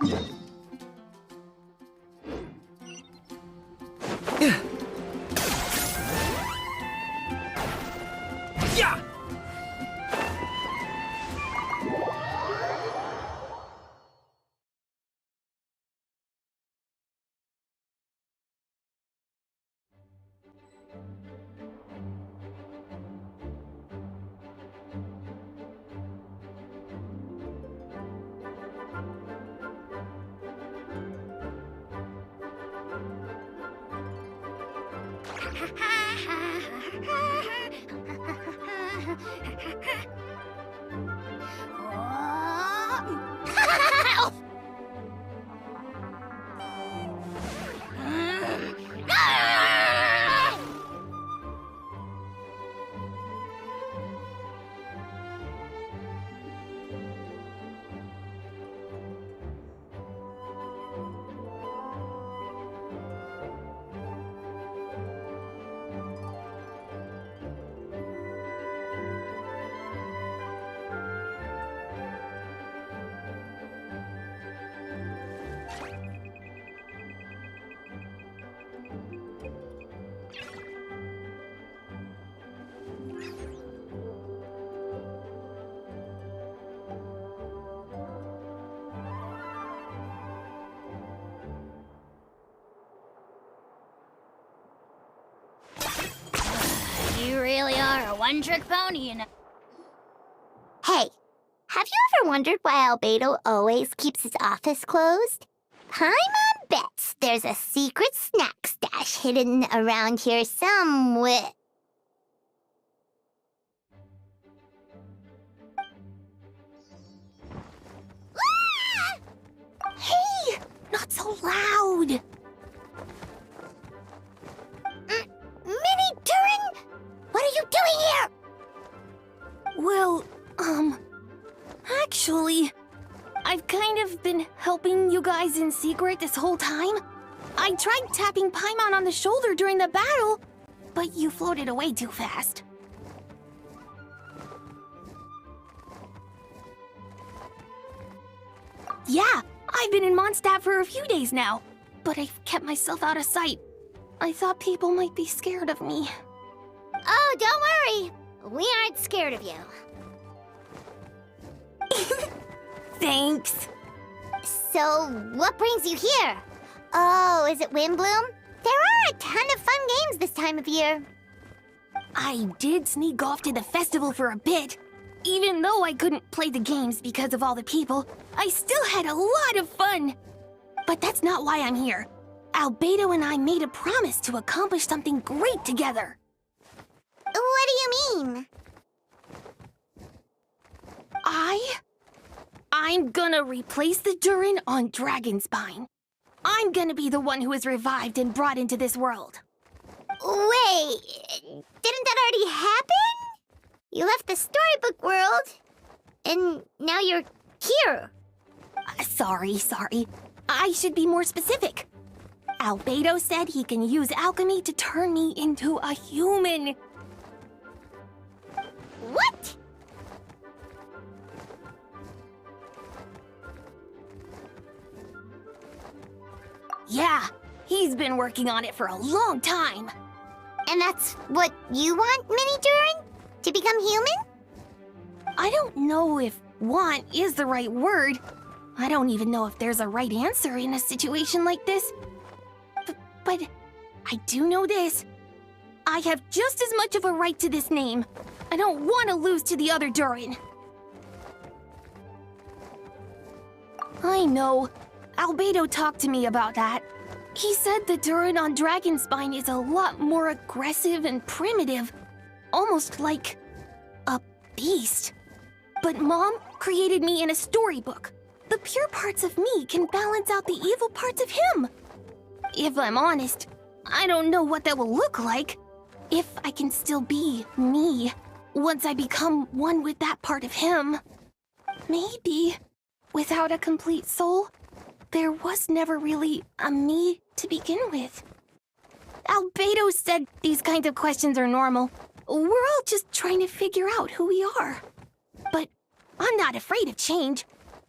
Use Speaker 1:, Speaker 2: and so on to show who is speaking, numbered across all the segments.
Speaker 1: Yeah!
Speaker 2: You really are a one-trick pony, you know.
Speaker 3: Hey, have you ever wondered why Albedo always keeps his office closed? Paimon bets there's a secret snack stash hidden around here somewhere. Ah! Hey, not so loud. Mini Turin, what are you doing here?
Speaker 4: Well, actually, I've kind of been helping you guys in secret this whole time. I tried tapping Paimon on the shoulder during the battle, but you floated away too fast. Yeah, I've been in Mondstadt for a few days now, but I've kept myself out of sight. I thought people might be scared of me.
Speaker 3: Oh, don't worry. We aren't scared of you.
Speaker 4: Thanks.
Speaker 3: So, what brings you here? Oh, is it Windbloom? There are a ton of fun games this time of year.
Speaker 4: I did sneak off to the festival for a bit. Even though I couldn't play the games because of all the people, I still had a lot of fun. But that's not why I'm here. Albedo and I made a promise to accomplish something great together.
Speaker 3: What do you mean?
Speaker 4: I'm gonna replace the Durin on Dragonspine. I'm gonna be the one who is revived and brought into this world.
Speaker 3: Wait, didn't that already happen? You left the storybook world, and now you're here.
Speaker 4: Sorry. I should be more specific. Albedo said he can use alchemy to turn me into a human.
Speaker 3: What?
Speaker 4: Yeah, he's been working on it for a long time.
Speaker 3: And that's what you want, Mini Durin? To become human?
Speaker 4: I don't know if want is the right word. I don't even know if there's a right answer in a situation like this. But I do know this. I have just as much of a right to this name. I don't want to lose to the other Durin. I know. Albedo talked to me about that. He said the Durin on Dragonspine is a lot more aggressive and primitive. Almost like a beast. But Mom created me in a storybook. The pure parts of me can balance out the evil parts of him. If I'm honest, I don't know what that will look like. If I can still be me once I become one with that part of him. Maybe without a complete soul, there was never really a me to begin with. Albedo said these kinds of questions are normal. We're all just trying to figure out who we are. But I'm not afraid of change.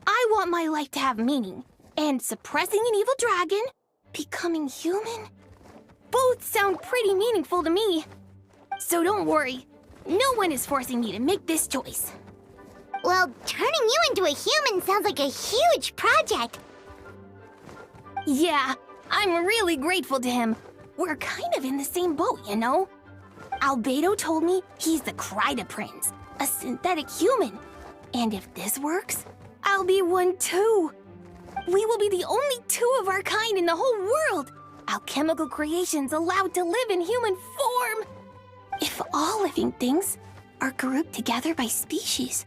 Speaker 4: I want my life to have meaning. and suppressing an evil dragon, becoming human. Both sound pretty meaningful to me. So don't worry, no one is forcing me to make this choice.
Speaker 3: Well, turning you into a human sounds like a huge project.
Speaker 4: Yeah, I'm really grateful to him. We're kind of in the same boat, you know? Albedo told me he's the Kryda Prince, a synthetic human. And if this works, I'll be one too. We will be the only two of our kind in the whole world. Alchemical creations allowed to live in human form. If all living things are grouped together by species,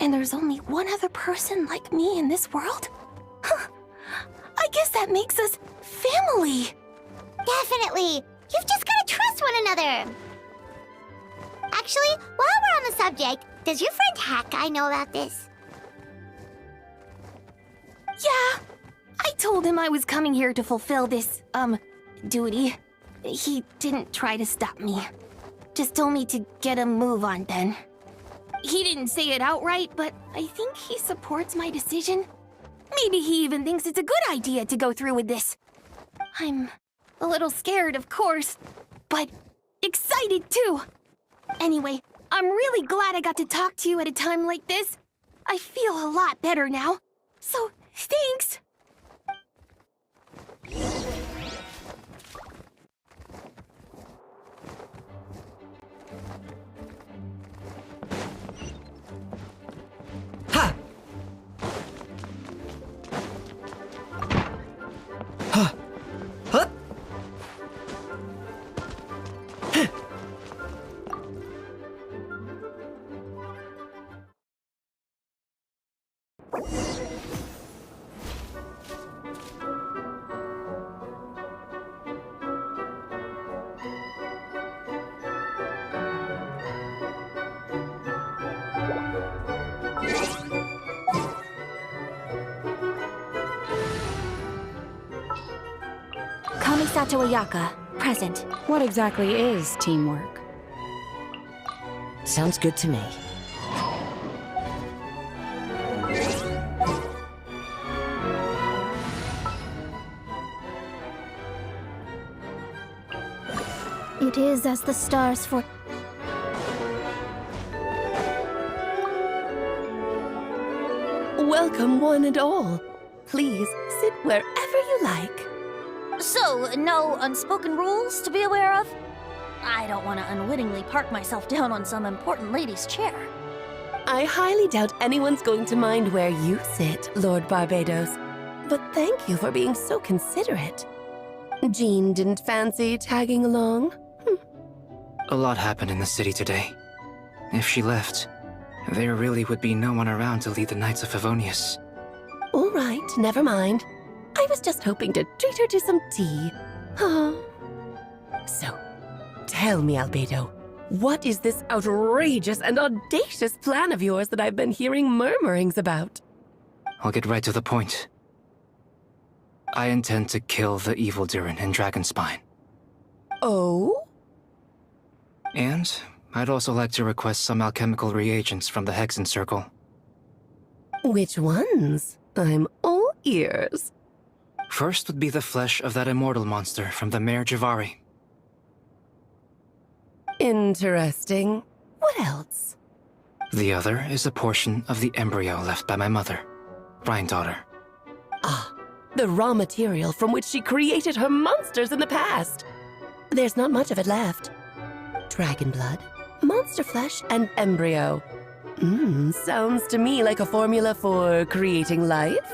Speaker 4: and there's only one other person like me in this world, I guess that makes us family.
Speaker 3: Definitely. You've just gotta trust one another. Actually, while we're on the subject, does your friend Hat Guy know about this?
Speaker 4: Yeah, I told him I was coming here to fulfill this, duty. He didn't try to stop me. Just told me to get a move on then. He didn't say it outright, but I think he supports my decision. Maybe he even thinks it's a good idea to go through with this. I'm a little scared, of course, but excited too. Anyway, I'm really glad I got to talk to you at a time like this. I feel a lot better now. So, thanks.
Speaker 1: Ha! Huh. Huh?
Speaker 5: Kamisato Ayaka, present.
Speaker 6: What exactly is teamwork?
Speaker 7: Sounds good to me.
Speaker 2: It is as the stars for...
Speaker 8: Welcome, one and all. Please sit wherever you like.
Speaker 5: So, no unspoken rules to be aware of? I don't want to unwittingly park myself down on some important lady's chair.
Speaker 8: I highly doubt anyone's going to mind where you sit, Lord Barbados. But thank you for being so considerate. Jean didn't fancy tagging along?
Speaker 1: A lot happened in the city today. If she left, there really would be no one around to lead the Knights of Favonius.
Speaker 8: All right, never mind. I was just hoping to treat her to some tea. So, tell me, Albedo, what is this outrageous and audacious plan of yours that I've been hearing murmurings about?
Speaker 1: I'll get right to the point. I intend to kill the evil Durin in Dragonspine.
Speaker 8: Oh?
Speaker 1: And I'd also like to request some alchemical reagents from the Hexen Circle.
Speaker 8: Which ones? I'm all ears.
Speaker 1: First would be the flesh of that immortal monster from the Mare Javari.
Speaker 8: Interesting. What else?
Speaker 1: The other is a portion of the embryo left by my mother, Rhine-daughter.
Speaker 8: Ah, the raw material from which she created her monsters in the past. There's not much of it left. Dragon blood, monster flesh, and embryo. Sounds to me like a formula for creating life.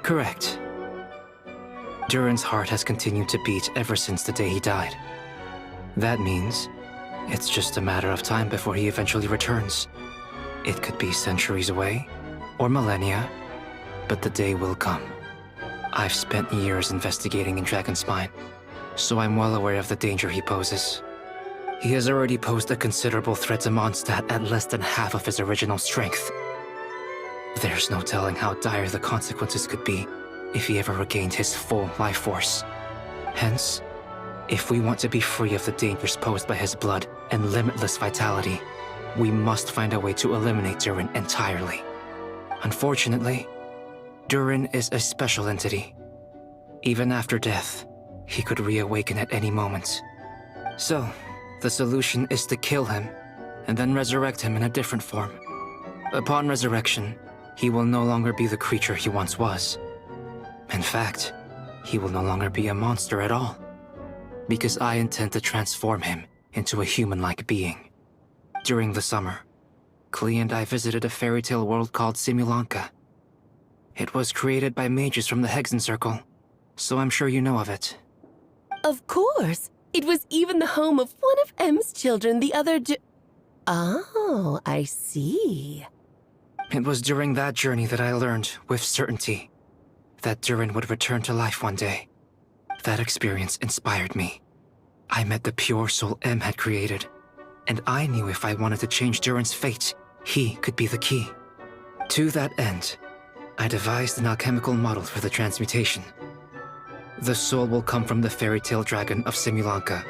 Speaker 1: Correct. Durin's heart has continued to beat ever since the day he died. That means it's just a matter of time before he eventually returns. It could be centuries away, or millennia, but the day will come. I've spent years investigating in Dragonspine, so I'm well aware of the danger he poses. He has already posed a considerable threat to Mondstadt at less than half of his original strength. There's no telling how dire the consequences could be if he ever regained his full life force. Hence, if we want to be free of the dangers posed by his blood and limitless vitality, we must find a way to eliminate Durin entirely. Unfortunately, Durin is a special entity. Even after death, he could reawaken at any moment. So, the solution is to kill him, and then resurrect him in a different form. Upon resurrection, he will no longer be the creature he once was. In fact, he will no longer be a monster at all, because I intend to transform him into a human-like being. During the summer, Klee and I visited a fairy tale world called Simulanka. It was created by mages from the Hexen Circle, so I'm sure you know of it.
Speaker 8: Of course. It was even the home of one of M's children the other Oh, I see.
Speaker 1: It was during that journey that I learned, with certainty, that Durin would return to life one day. That experience inspired me. I met the pure soul M had created, and I knew if I wanted to change Durin's fate, he could be the key. To that end, I devised an alchemical model for the transmutation. The soul will come from the fairy tale dragon of Simulanka,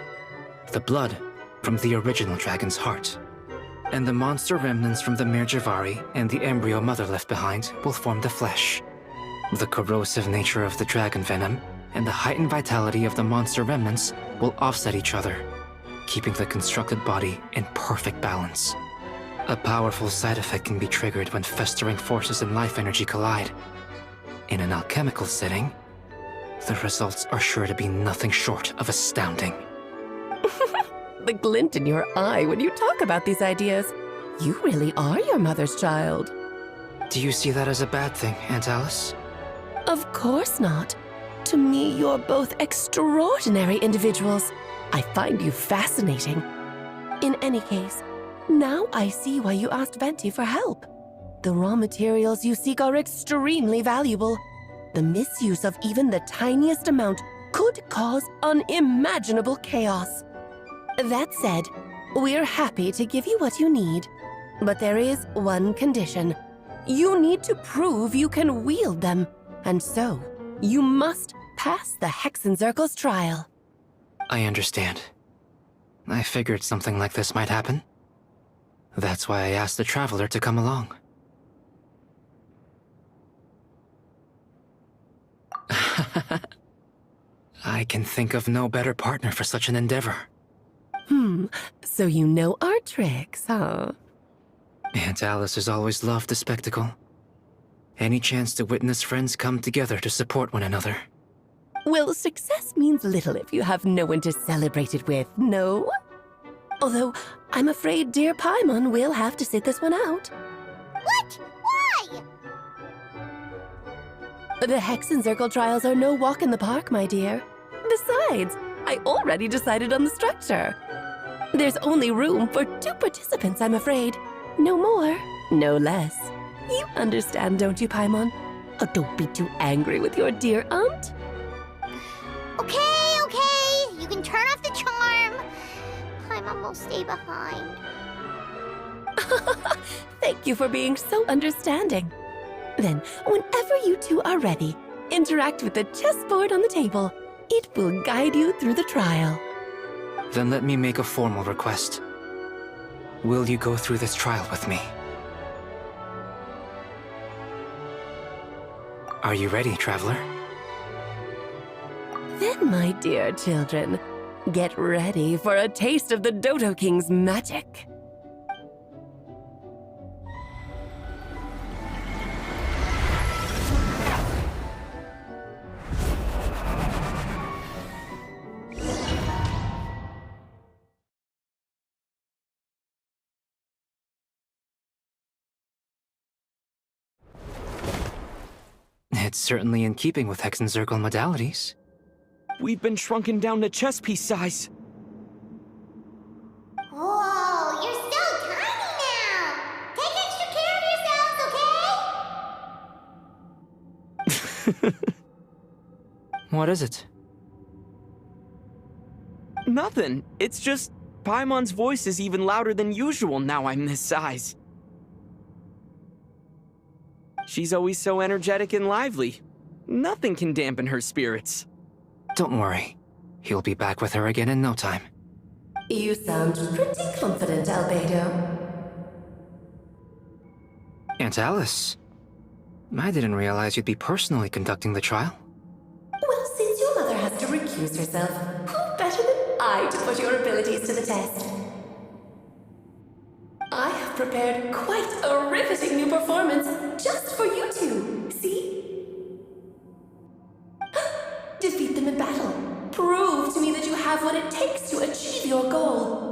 Speaker 1: the blood from the original dragon's heart, and the monster remnants from the Mare Javari and the embryo mother left behind will form the flesh. The corrosive nature of the dragon venom and the heightened vitality of the monster remnants will offset each other, keeping the constructed body in perfect balance. A powerful side effect can be triggered when festering forces and life energy collide. In an alchemical setting, the results are sure to be nothing short of astounding.
Speaker 8: The glint in your eye when you talk about these ideas. You really are your mother's child.
Speaker 1: Do you see that as a bad thing, Aunt Alice?
Speaker 8: Of course not. To me, you're both extraordinary individuals. I find you fascinating. In any case, now I see why you asked Venti for help. The raw materials you seek are extremely valuable. The misuse of even the tiniest amount could cause unimaginable chaos. That said, we're happy to give you what you need. But there is one condition. You need to prove you can wield them. And so, you must pass the Hexen Circle's trial.
Speaker 1: I understand. I figured something like this might happen. That's why I asked the Traveler to come along. I can think of no better partner for such an endeavor.
Speaker 8: So you know our tricks, huh?
Speaker 1: Aunt Alice has always loved the spectacle. Any chance to witness friends come together to support one another.
Speaker 8: Well, success means little if you have no one to celebrate it with, no? Although, I'm afraid dear Paimon will have to sit this one out.
Speaker 3: What? Why?
Speaker 8: The Hexen Circle trials are no walk in the park, my dear. Besides, I already decided on the structure. There's only room for 2 participants, I'm afraid. No more, no less. You understand, don't you, Paimon? Oh, don't be too angry with your dear aunt.
Speaker 3: Okay. You can turn off the charm. Paimon will stay behind.
Speaker 8: Thank you for being so understanding. Then, whenever you two are ready, interact with the chessboard on the table. It will guide you through the trial.
Speaker 1: Then let me make a formal request. Will you go through this trial with me? Are you ready, Traveler?
Speaker 8: Then, my dear children, get ready for a taste of the Dodo King's magic.
Speaker 1: It's certainly in keeping with Hexen Circle modalities.
Speaker 7: We've been shrunken down to chess piece size.
Speaker 3: Whoa, you're so tiny now. Take extra care of yourselves, okay?
Speaker 1: What is it?
Speaker 7: Nothing. It's just Paimon's voice is even louder than usual now I'm this size. She's always so energetic and lively. Nothing can dampen her spirits.
Speaker 1: Don't worry. He'll be back with her again in no time.
Speaker 8: You sound pretty confident, Albedo.
Speaker 1: Aunt Alice, I didn't realize you'd be personally conducting the trial.
Speaker 8: Well, since your mother has to recuse herself, who better than I to put your abilities to the test? I have prepared quite a riveting new performance just for you two. See? Defeat them in battle. Prove to me that you have what it takes to achieve your goal.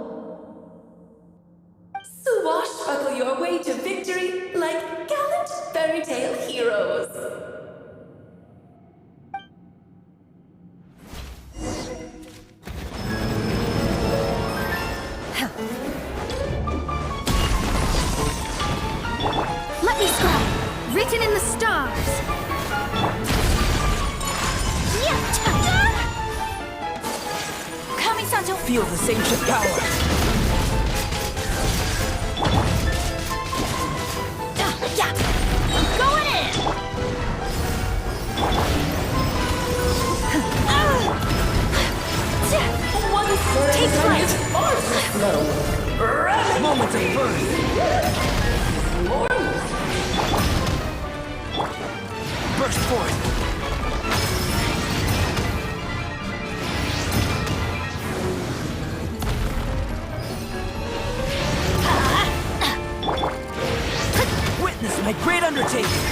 Speaker 8: Swashbuckle your way to victory like gallant fairy tale heroes.
Speaker 2: Let me scribe. Written in the stars.
Speaker 5: Coming, Santo!
Speaker 7: Feel this ancient power.
Speaker 5: Yeah! I'm going in! Take flight!
Speaker 7: Moments of birth. Burst forth. Witness my great undertaking.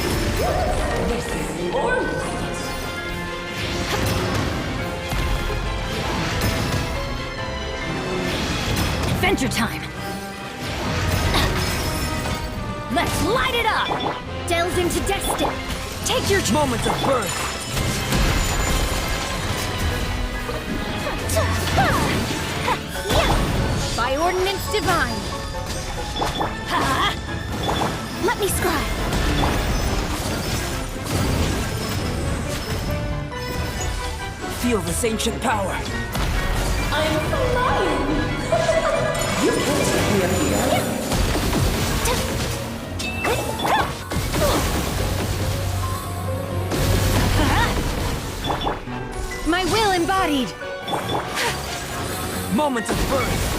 Speaker 8: This is more like it.
Speaker 5: Adventure time! Let's light it up!
Speaker 2: Delve into destiny.
Speaker 5: Take your
Speaker 7: Moments of birth.
Speaker 2: By ordinance divine. Let me scribe.
Speaker 7: Feel this ancient power.
Speaker 8: I'm flying! You can't take me up here.
Speaker 2: My will embodied.
Speaker 7: Moments of birth.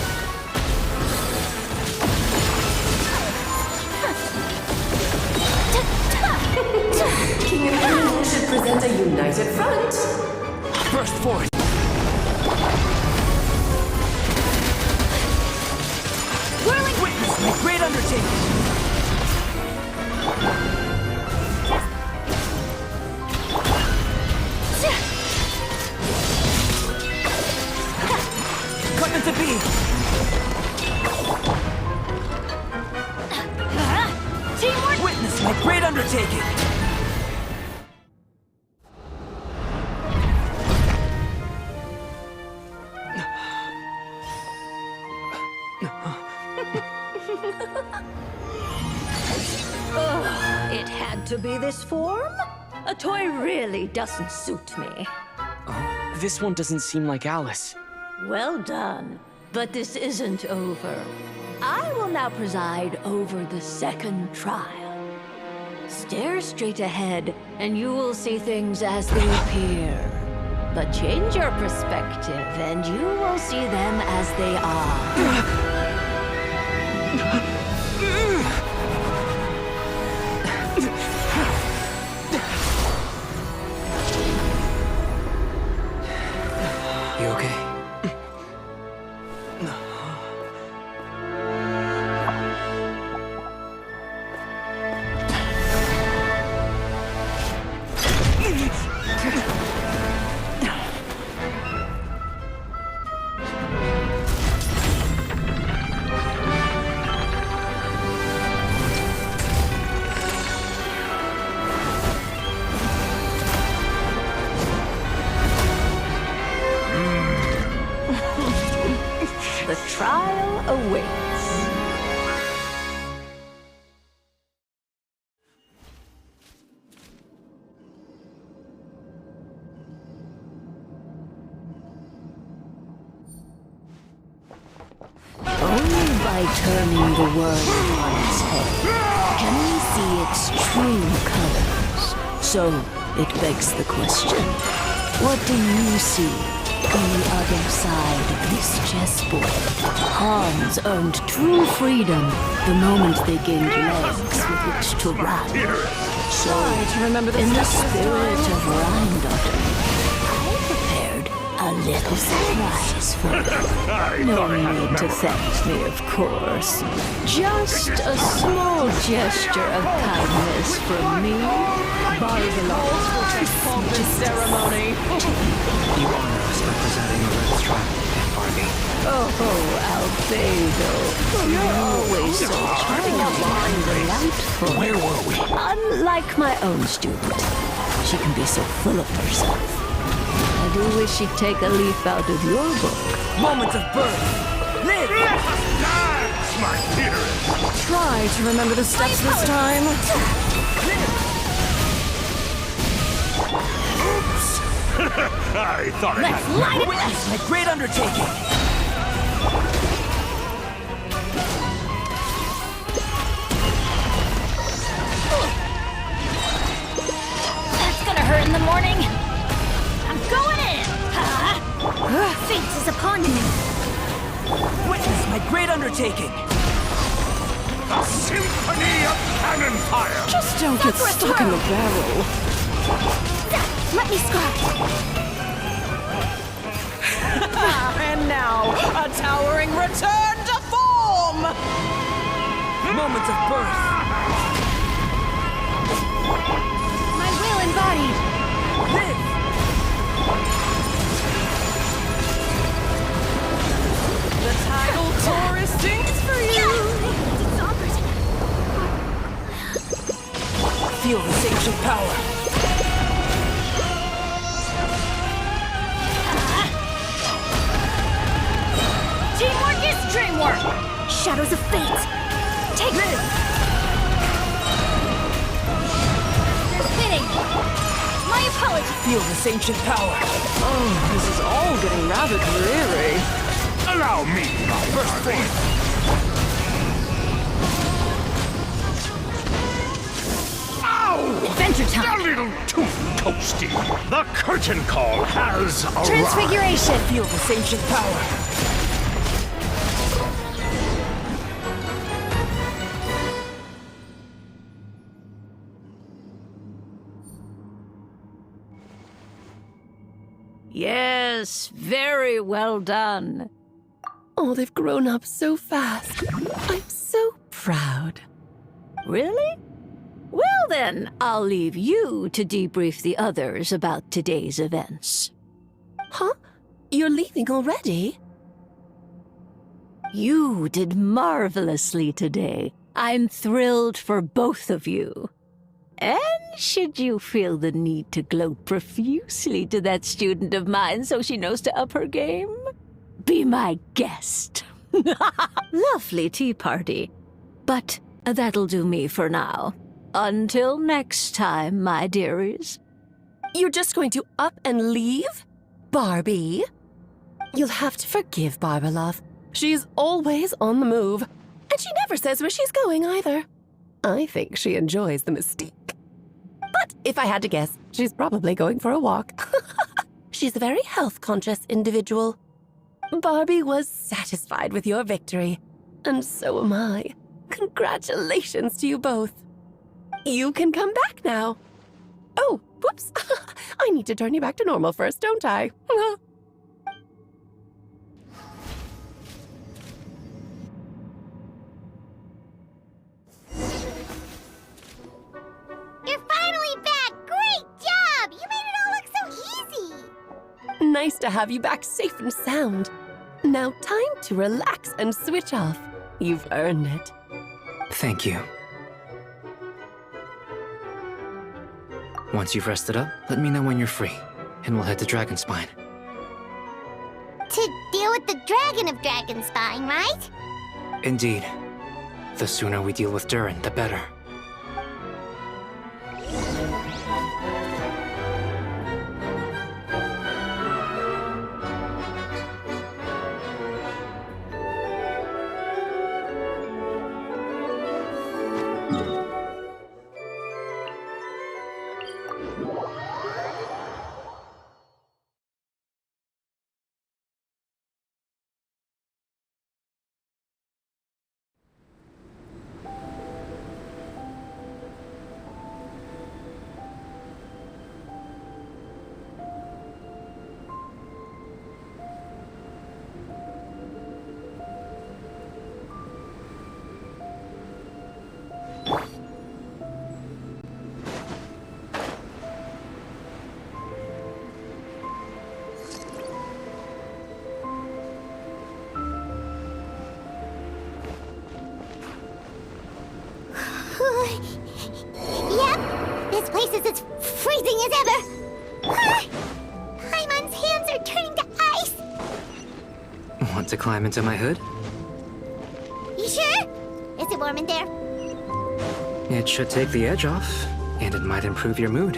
Speaker 8: King and Queen should present a united front.
Speaker 7: Burst forth.
Speaker 5: whirling
Speaker 7: Witness my great undertaking. Cut into be.
Speaker 5: teamwork!
Speaker 7: Witness my great undertaking.
Speaker 9: It had to be this form? A toy really doesn't suit me.
Speaker 7: This one doesn't seem like Alice.
Speaker 9: Well done. But this isn't over. I will now preside over the second trial. Stare straight ahead, and you will see things as they appear. But change your perspective, and you will see them as they are.
Speaker 1: You okay?
Speaker 9: The trial awaits. Only by turning the world on its head can we see its true colors. So, it begs the question, what do you see On the other side of this chessboard, pawns owned true freedom the moment they gained legs with which to run. So, in the spirit of Rheindotter, I prepared a little surprise for you. No need to thank me, of course. Just a small gesture of kindness from me. Battlegrounds will perform this ceremony.
Speaker 1: You honor us by presenting a red strap, Barbie.
Speaker 9: Oh, Albedo, you're always so charming and delightful.
Speaker 1: Where were we?
Speaker 9: Unlike my own student, she can be so full of herself. I do wish she'd take a leaf out of your book.
Speaker 7: Moments of birth. Live!
Speaker 10: Dance, my dearest!
Speaker 6: Try to remember the steps this time.
Speaker 10: Oops! I thought I
Speaker 7: Let's
Speaker 10: had...
Speaker 7: light it! Witness my great undertaking!
Speaker 5: That's gonna hurt in the morning. I'm going in!
Speaker 2: Fate is upon me.
Speaker 7: Witness my great undertaking!
Speaker 10: A symphony of cannon fire!
Speaker 6: Just don't get stuck in the barrel.
Speaker 2: Let me scribe.
Speaker 6: And now, a towering return to form!
Speaker 7: Moments of birth!
Speaker 2: My will embodied.
Speaker 7: Live!
Speaker 6: The tidal Taurus sings for you!
Speaker 7: Feel this ancient power!
Speaker 5: Teamwork is dreamwork!
Speaker 2: Shadows of fate. Take
Speaker 7: Live!
Speaker 5: They're fitting! My apologies!
Speaker 7: Feel this ancient power!
Speaker 6: Oh, this is all getting rather dreary.
Speaker 10: Allow me, my
Speaker 7: First form!
Speaker 2: Adventure
Speaker 10: A
Speaker 2: time.
Speaker 10: little too toasty. The curtain call has arrived.
Speaker 2: Transfiguration.
Speaker 7: Feel this ancient power!
Speaker 9: Yes, very well done.
Speaker 8: Oh, they've grown up so fast. I'm so proud.
Speaker 9: Really? Well then, I'll leave you to debrief the others about today's events.
Speaker 8: Huh? You're leaving already?
Speaker 9: You did marvelously today. I'm thrilled for both of you. And should you feel the need to gloat profusely to that student of mine so she knows to up her game, be my guest. Lovely tea party. But that'll do me for now. Until next time, my dearies.
Speaker 8: You're just going to up and leave? Barbie? You'll have to forgive Barbalov. She's always on the move. And she never says where she's going either. I think she enjoys the mystique. But if I had to guess, she's probably going for a walk. She's a very health-conscious individual. Barbie was satisfied with your victory. And so am I. Congratulations to you both. You can come back now. Oh, whoops. I need to turn you back to normal first, don't I?
Speaker 3: You're finally back! Great job! You made it all look so easy!
Speaker 8: Nice to have you back safe and sound. Now time to relax and switch off. You've earned it.
Speaker 1: Thank you. Once you've rested up, let me know when you're free, and we'll head to Dragonspine.
Speaker 3: To deal with the Dragon of Dragonspine, right?
Speaker 1: Indeed. The sooner we deal with Durin, the better.
Speaker 3: Yep, this place is as freezing as ever. Paimon's hands are turning to ice.
Speaker 1: Want to climb into my hood?
Speaker 3: You sure? Is it warm in there?
Speaker 1: It should take the edge off, and it might improve your mood.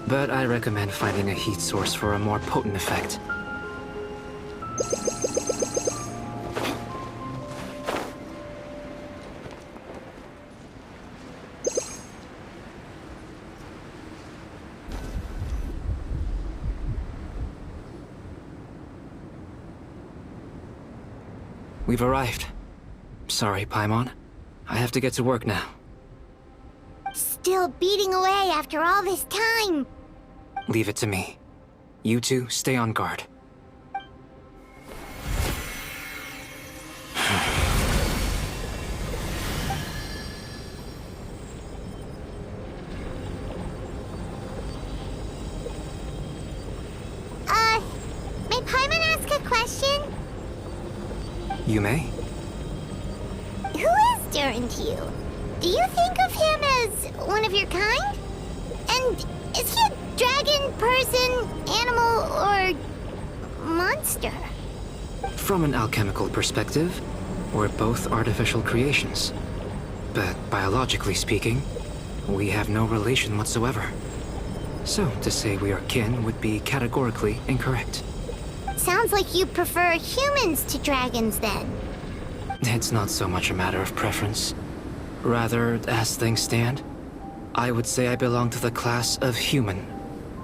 Speaker 1: But I recommend finding a heat source for a more potent effect. We've arrived. Sorry, Paimon. I have to get to work now.
Speaker 3: Still beating away after all this time.
Speaker 1: Leave it to me. You two, stay on guard.
Speaker 3: May Paimon ask a question?
Speaker 1: You may.
Speaker 3: Who is Durin to you? Do you think of him as one of your kind? And is he a dragon, person, animal, or monster?
Speaker 1: From an alchemical perspective, we're both artificial creations. But biologically speaking, we have no relation whatsoever. So, to say we are kin would be categorically incorrect.
Speaker 3: Sounds like you prefer humans to dragons, then.
Speaker 1: It's not so much a matter of preference. Rather, as things stand, I would say I belong to the class of human,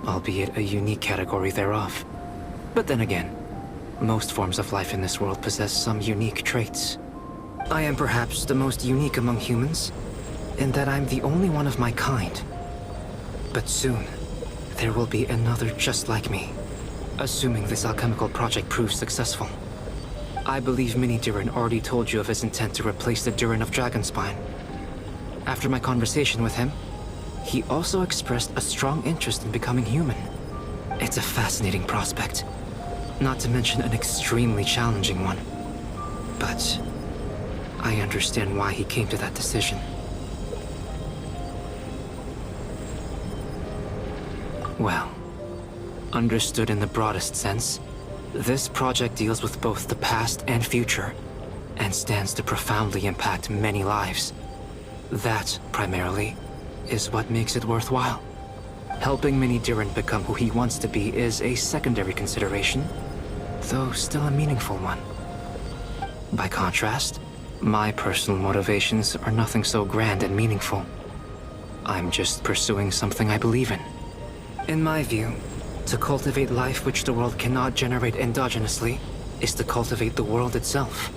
Speaker 1: albeit a unique category thereof. But then again, most forms of life in this world possess some unique traits. I am perhaps the most unique among humans, in that I'm the only one of my kind. But soon, there will be another just like me, assuming this alchemical project proves successful. I believe Mini Durin already told you of his intent to replace the Durin of Dragonspine. After my conversation with him, he also expressed a strong interest in becoming human. It's a fascinating prospect, not to mention an extremely challenging one. But I understand why he came to that decision. Well, understood in the broadest sense, this project deals with both the past and future, and stands to profoundly impact many lives. That, primarily, is what makes it worthwhile. Helping Mini Durin become who he wants to be is a secondary consideration, though still a meaningful one. By contrast, my personal motivations are nothing so grand and meaningful. I'm just pursuing something I believe in. In my view, to cultivate life which the world cannot generate endogenously is to cultivate the world itself.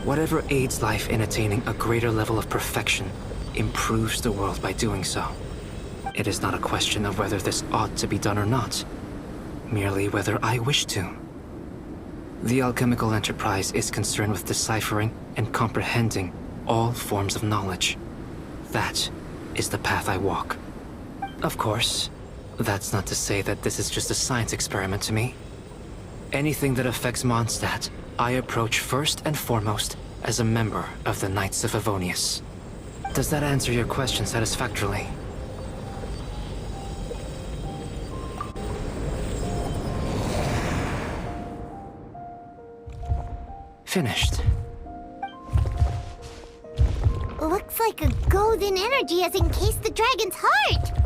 Speaker 1: Whatever aids life in attaining a greater level of perfection improves the world by doing so. It is not a question of whether this ought to be done or not, merely whether I wish to. The alchemical enterprise is concerned with deciphering and comprehending all forms of knowledge. That is the path I walk. Of course, that's not to say that this is just a science experiment to me. Anything that affects Mondstadt, I approach first and foremost as a member of the Knights of Avonius. Does that answer your question satisfactorily? Finished.
Speaker 3: Looks like a golden energy has encased the dragon's heart.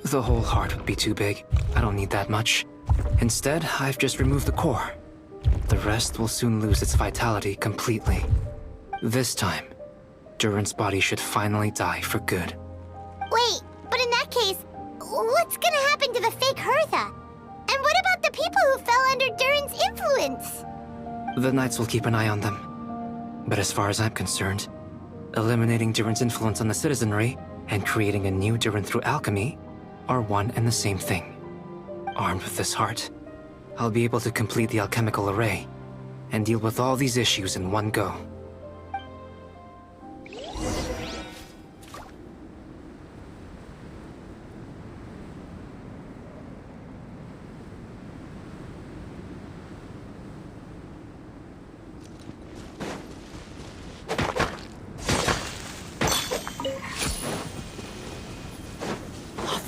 Speaker 1: The whole heart would be too big. I don't need that much. Instead, I've just removed the core. The rest will soon lose its vitality completely. This time, Durin's body should finally die for good.
Speaker 3: Wait, but in that case, what's gonna happen to the fake Hertha? And what about the people who fell under Durin's influence?
Speaker 1: The Knights will keep an eye on them. But as far as I'm concerned, eliminating Durin's influence on the citizenry and creating a new Durin through alchemy are one and the same thing. Armed with this heart, I'll be able to complete the alchemical array and deal with all these issues in one go.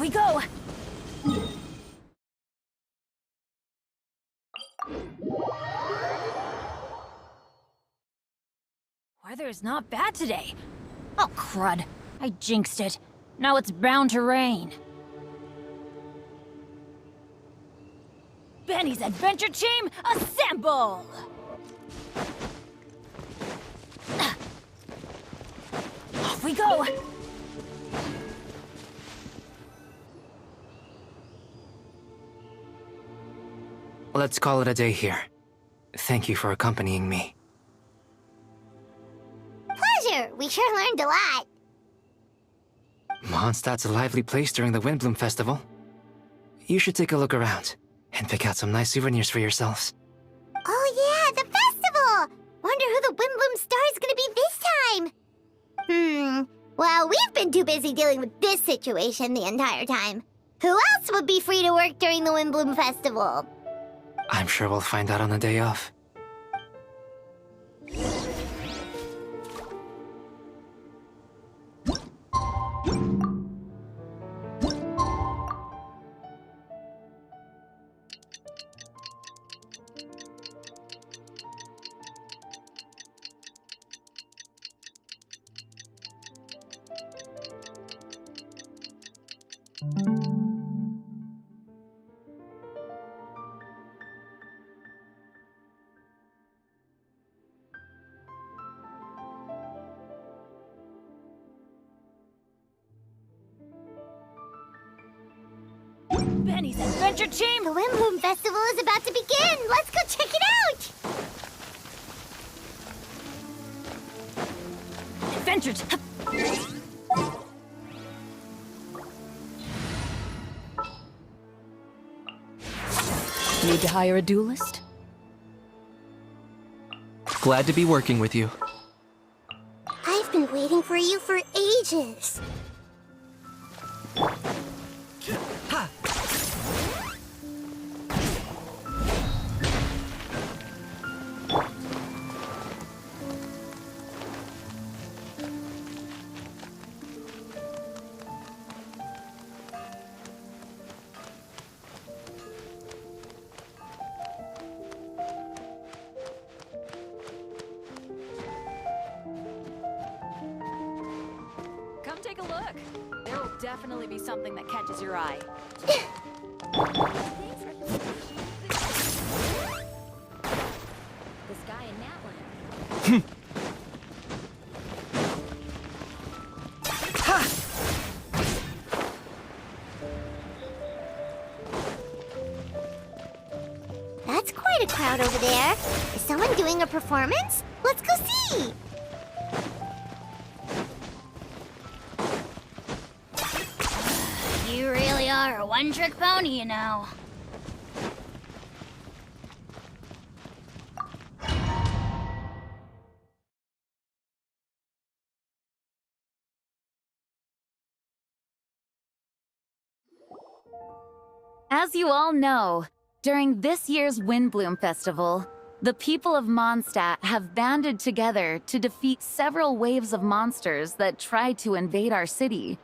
Speaker 5: we go! Weather's not bad today. Oh, crud. I jinxed it. Now it's bound to rain. Benny's Adventure Team, assemble! Off we go!
Speaker 1: Let's call it a day here. Thank you for accompanying me.
Speaker 3: Pleasure! We sure learned a lot.
Speaker 1: Mondstadt's a lively place during the Windbloom Festival. You should take a look around and pick out some nice souvenirs for yourselves.
Speaker 3: Oh yeah, the festival! Wonder who the Windbloom Star is gonna be this time. Well, we've been too busy dealing with this situation the entire time. Who else would be free to work during the Windbloom Festival?
Speaker 1: I'm sure we'll find out on the day off.
Speaker 5: Benny's Adventure Team!
Speaker 3: The Windbloom Festival is about to begin! Let's go check it out!
Speaker 5: Adventure Need to hire a duelist?
Speaker 7: Glad to be working with you.
Speaker 3: I've been waiting for you for ages.
Speaker 5: Come take a look. There will definitely be something that catches your eye. This guy in Natland.
Speaker 3: That's quite a crowd over there. Is someone doing a performance? Let's go see!
Speaker 2: You really are a one-trick pony, you know.
Speaker 5: As you all know, during this year's Windbloom Festival, the people of Mondstadt have banded together to defeat several waves of monsters that tried to invade our city.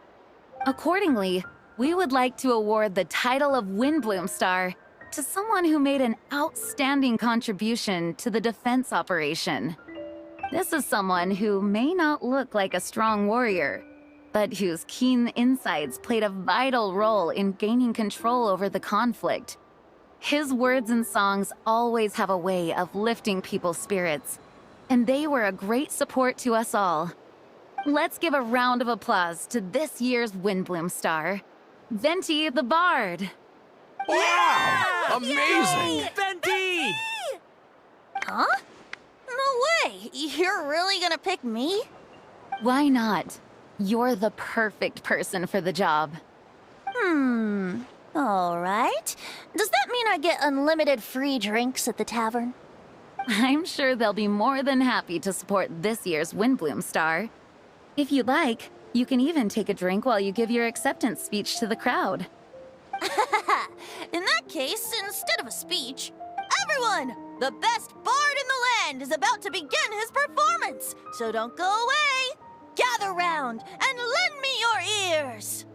Speaker 5: Accordingly, we would like to award the title of Windbloom Star to someone who made an outstanding contribution to the defense operation. This is someone who may not look like a strong warrior, but whose keen insights played a vital role in gaining control over the conflict. His words and songs always have a way of lifting people's spirits, and they were a great support to us all. Let's give a round of applause to this year's Windbloom Star, Venti the Bard.
Speaker 10: Wow! Amazing!
Speaker 7: Venti!
Speaker 5: Huh? No way! You're really gonna pick me? Why not? You're the perfect person for the job.
Speaker 11: All right. Does that mean I get unlimited free drinks at the tavern?
Speaker 5: I'm sure they'll be more than happy to support this year's Windbloom Star. If you'd like, you can even take a drink while you give your acceptance speech to the crowd.
Speaker 11: In that case, instead of a speech, everyone, the best bard in the land is about to begin his performance. So don't go away. Gather round and lend me your ears.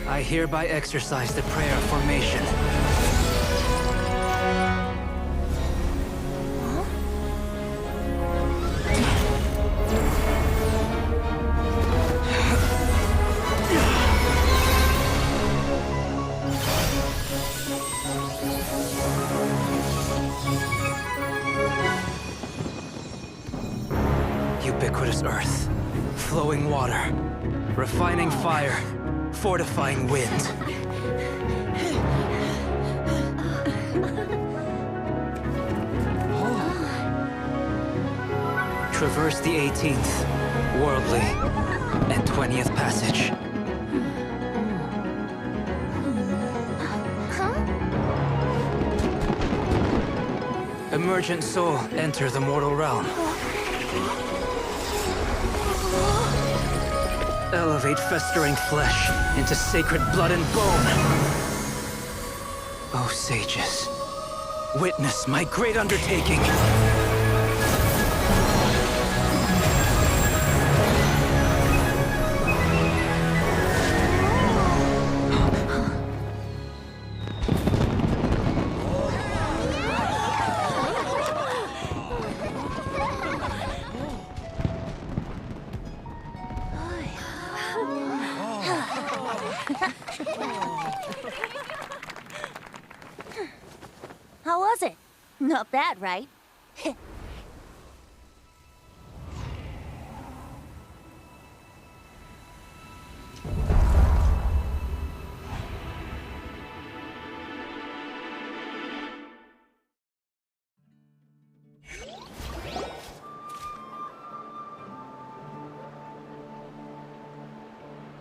Speaker 1: I hereby exercise the prayer of formation. Ubiquitous earth, flowing water, refining fire, fortifying wind. Traverse the 18th, worldly, and 20th passage. Emergent soul, enter the mortal realm. Elevate festering flesh into sacred blood and bone. O sages, witness my great undertaking.
Speaker 11: How was it? Not bad, right?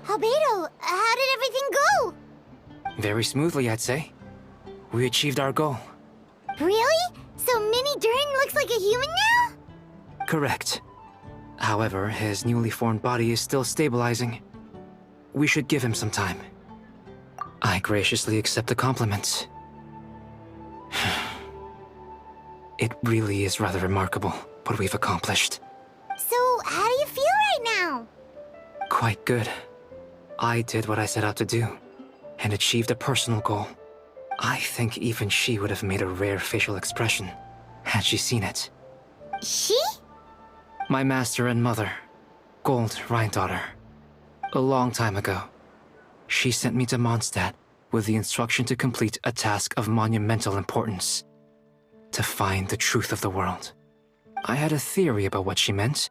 Speaker 3: Albedo, how did everything go?
Speaker 1: Very smoothly, I'd say. We achieved our goal.
Speaker 3: Really? So Mini Durin looks like a human now?
Speaker 1: Correct. However, his newly formed body is still stabilizing. We should give him some time. I graciously accept the compliment. It really is rather remarkable what we've accomplished.
Speaker 3: So, how do you feel right now?
Speaker 1: Quite good. I did what I set out to do, and achieved a personal goal. I think even she would have made a rare facial expression, had she seen it.
Speaker 3: She?
Speaker 1: My master and mother, Gold Rhindaughter. A long time ago, she sent me to Mondstadt with the instruction to complete a task of monumental importance. To find the truth of the world. I had a theory about what she meant,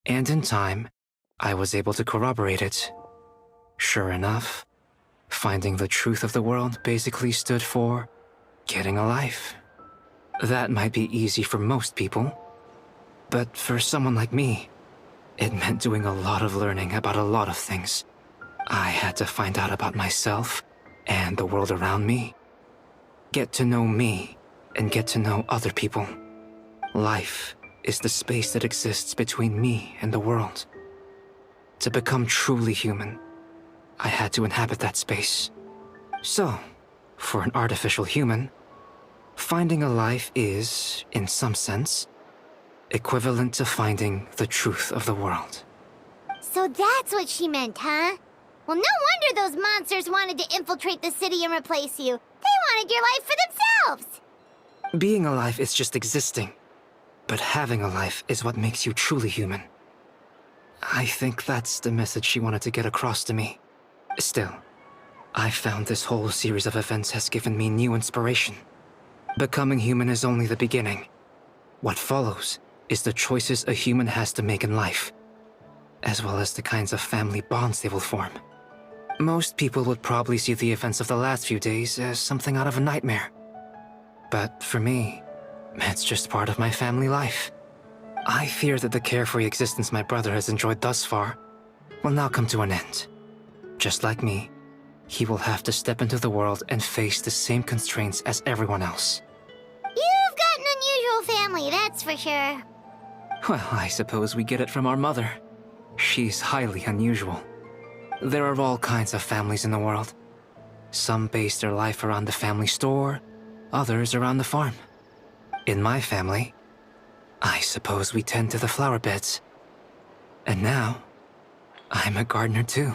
Speaker 1: and in time, I was able to corroborate it. Sure enough, finding the truth of the world basically stood for getting a life. That might be easy for most people, but for someone like me, it meant doing a lot of learning about a lot of things. I had to find out about myself and the world around me. Get to know me and get to know other people. Life is the space that exists between me and the world. To become truly human, I had to inhabit that space. So, for an artificial human, finding a life is, in some sense, equivalent to finding the truth of the world.
Speaker 3: So that's what she meant, huh? Well, no wonder those monsters wanted to infiltrate the city and replace you. They wanted your life for themselves!
Speaker 1: Being alive is just existing, but having a life is what makes you truly human. I think that's the message she wanted to get across to me. Still, I found this whole series of events has given me new inspiration. Becoming human is only the beginning. What follows is the choices a human has to make in life, as well as the kinds of family bonds they will form. Most people would probably see the events of the last few days as something out of a nightmare. But for me, it's just part of my family life. I fear that the carefree existence my brother has enjoyed thus far will now come to an end. Just like me, he will have to step into the world and face the same constraints as everyone else.
Speaker 3: You've got an unusual family, that's for sure.
Speaker 1: Well, I suppose we get it from our mother. She's highly unusual. There are all kinds of families in the world. Some base their life around the family store, others around the farm. In my family, I suppose we tend to the flower beds. And now, I'm a gardener too.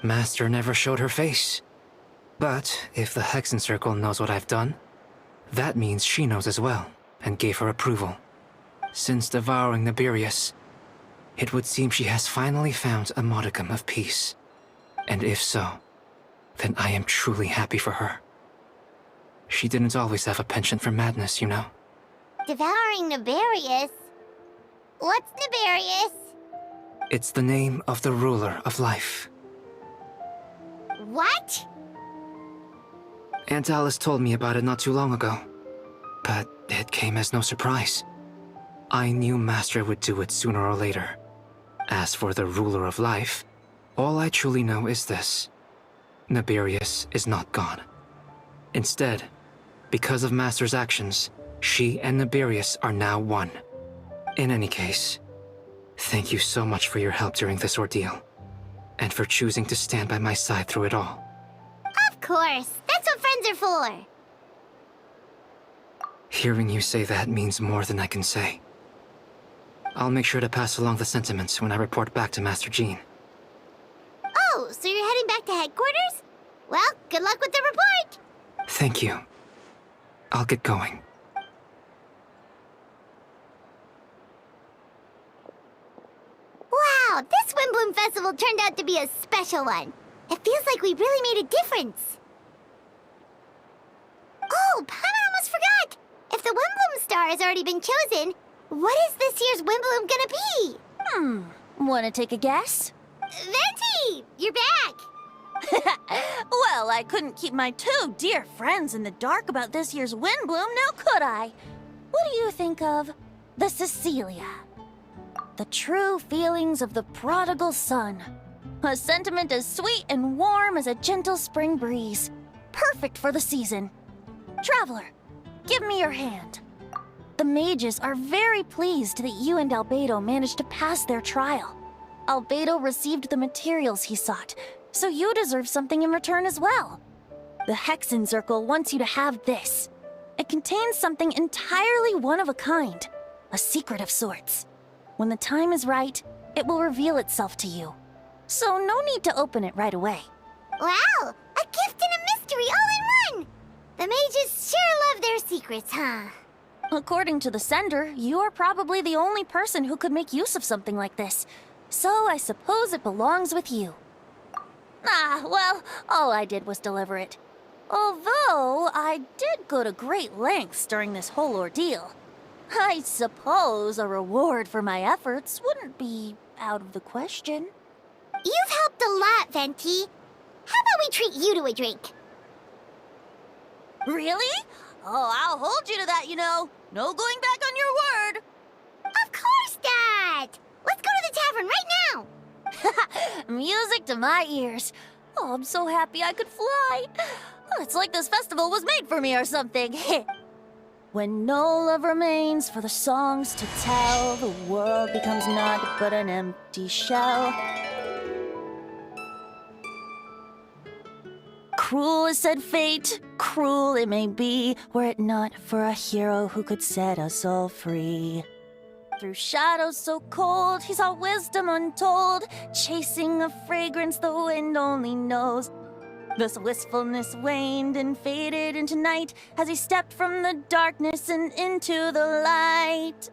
Speaker 1: Master never showed her face. But if the Hexen Circle knows what I've done, that means she knows as well, and gave her approval. Since devouring Nibirius, it would seem she has finally found a modicum of peace. And if so, then I am truly happy for her. She didn't always have a penchant for madness, you know.
Speaker 3: Devouring Nibirius? What's Nibirius?
Speaker 1: It's the name of the ruler of life.
Speaker 3: What?
Speaker 1: Aunt Alice told me about it not too long ago, but it came as no surprise. I knew Master would do it sooner or later. As for the ruler of life, all I truly know is this. Nibirius is not gone. Instead, because of Master's actions, she and Nibirius are now one. In any case, thank you so much for your help during this ordeal, and for choosing to stand by my side through it all.
Speaker 3: Of course, that's what friends are for.
Speaker 1: Hearing you say that means more than I can say. I'll make sure to pass along the sentiments when I report back to Master Jean.
Speaker 3: Oh, so you're heading back to headquarters? Well, good luck with the report!
Speaker 1: Thank you. I'll get going.
Speaker 3: Wow, this Windbloom Festival turned out to be a special one. It feels like we really made a difference. Oh, Paimon almost forgot! If the Windbloom Star has already been chosen, what is this year's Windbloom gonna be?
Speaker 11: Wanna take a guess?
Speaker 3: Venti! You're back!
Speaker 11: Well, I couldn't keep my two dear friends in the dark about this year's Windbloom, now could I? What do you think of the Cecilia? The true feelings of the prodigal son. A sentiment as sweet and warm as a gentle spring breeze. Perfect for the season. Traveler, give me your hand. The mages are very pleased that you and Albedo managed to pass their trial. Albedo received the materials he sought, so you deserve something in return as well. The Hexen Circle wants you to have this. It contains something entirely one of a kind, a secret of sorts. When the time is right, it will reveal itself to you. So no need to open it right away.
Speaker 3: Wow, a gift and a mystery all in one! The mages sure love their secrets, huh?
Speaker 11: According to the sender, you are probably the only person who could make use of something like this. So I suppose it belongs with you. Well, all I did was deliver it. Although, I did go to great lengths during this whole ordeal. I suppose a reward for my efforts wouldn't be out of the question.
Speaker 3: You've helped a lot, Venti. How about we treat you to a drink?
Speaker 11: Really? Oh, I'll hold you to that, you know. No going back on your word.
Speaker 3: Of course not! Let's go to the tavern right now!
Speaker 11: Music to my ears. Oh, I'm so happy I could fly. It's like this festival was made for me or something. When no love remains for the songs to tell, the world becomes naught but an empty shell. Cruel is said fate, cruel it may be, were it not for a hero who could set us all free. Through shadows so cold, he saw wisdom untold, chasing a fragrance the wind only knows. This wistfulness waned and faded into night as he stepped from the darkness and into the light.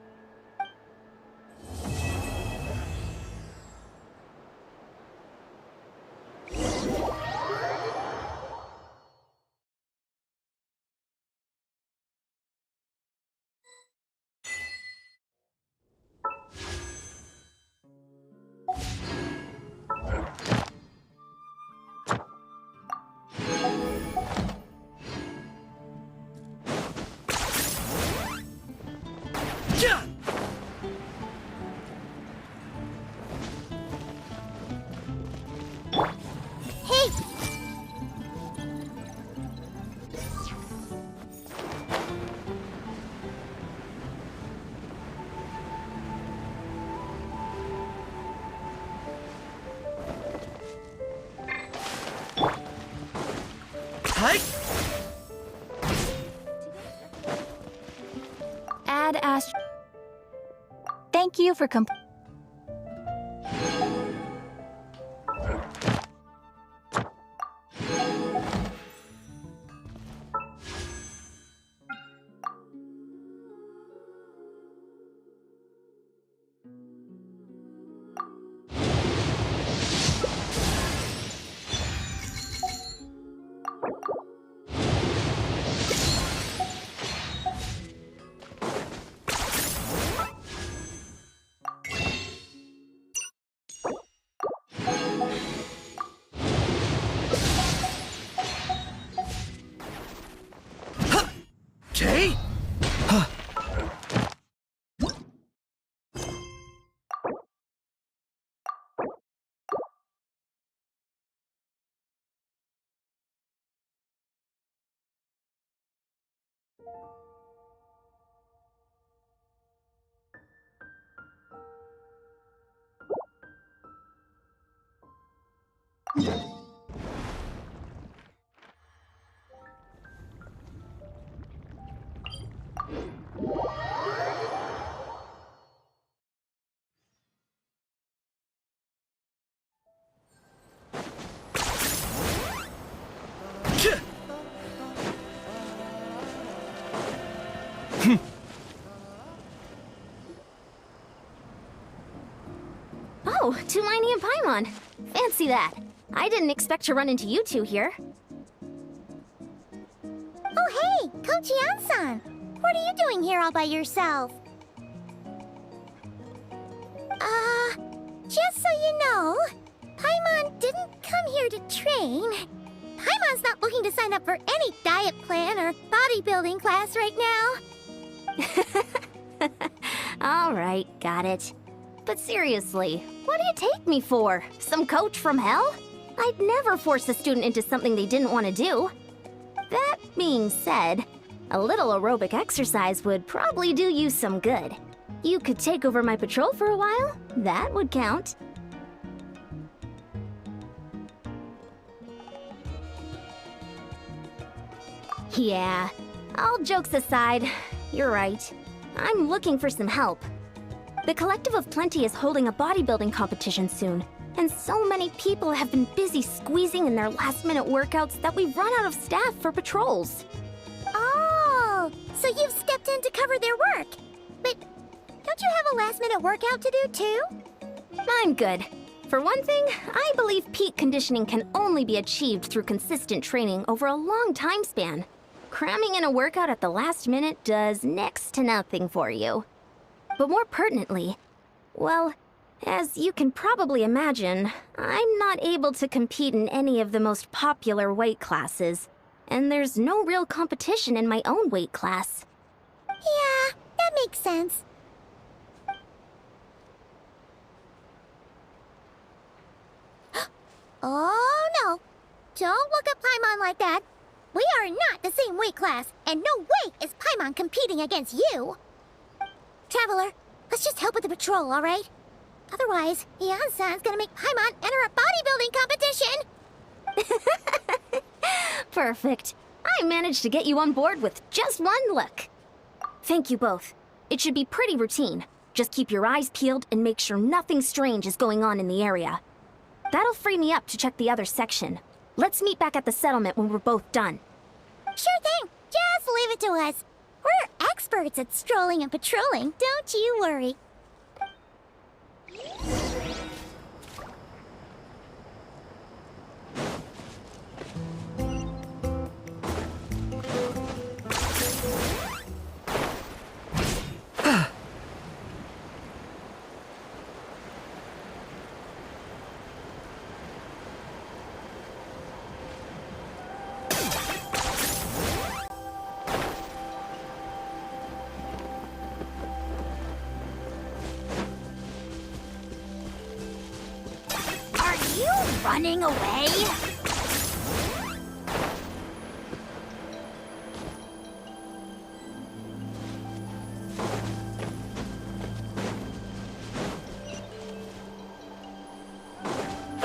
Speaker 4: Add Ast.
Speaker 11: Thank you for
Speaker 6: Okay?
Speaker 2: Oh, Tulani and Paimon. Fancy that. I didn't expect to run into you two here.
Speaker 3: Oh, hey, Coach Yan-san. What are you doing here all by yourself? Just so you know, Paimon didn't come here to train. Paimon's not looking to sign up for any diet plan or bodybuilding class right now.
Speaker 2: All right, got it. But seriously, what do you take me for? Some coach from hell? I'd never force a student into something they didn't want to do. That being said, a little aerobic exercise would probably do you some good. You could take over my patrol for a while. That would count. Yeah, all jokes aside, you're right. I'm looking for some help. The Collective of Plenty is holding a bodybuilding competition soon, and so many people have been busy squeezing in their last-minute workouts that we've run out of staff for patrols.
Speaker 3: Oh, so you've stepped in to cover their work. But don't you have a last-minute workout to do too?
Speaker 2: I'm good. For one thing, I believe peak conditioning can only be achieved through consistent training over a long time span. Cramming in a workout at the last minute does next to nothing for you. But more pertinently, well, as you can probably imagine, I'm not able to compete in any of the most popular weight classes, and there's no real competition in my own weight class.
Speaker 3: Yeah, that makes sense. Oh no! Don't look at Paimon like that. We are not the same weight class, and no way is Paimon competing against you. Traveler, let's just help with the patrol, all right? Otherwise, Yan-san's gonna make Paimon enter a bodybuilding competition.
Speaker 2: Perfect. I managed to get you on board with just one look. Thank you both. It should be pretty routine. Just keep your eyes peeled and make sure nothing strange is going on in the area. That'll free me up to check the other section. Let's meet back at the settlement when we're both done.
Speaker 3: Sure thing. Just leave it to us. We're experts at strolling and patrolling, don't you worry.
Speaker 2: Running away?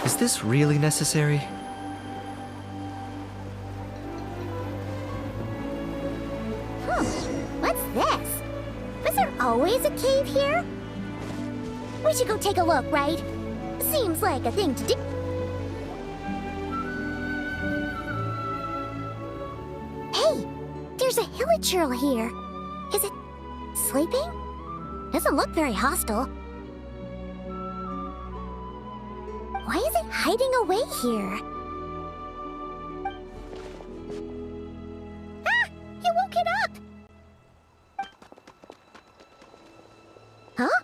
Speaker 12: Is this really necessary?
Speaker 3: cave here? We should go take a look, right? Seems like a thing to do. Hey, there's a hilichurl here. Is it sleeping? Doesn't look very hostile. Why is it hiding away here? Ah! You woke it up! Huh?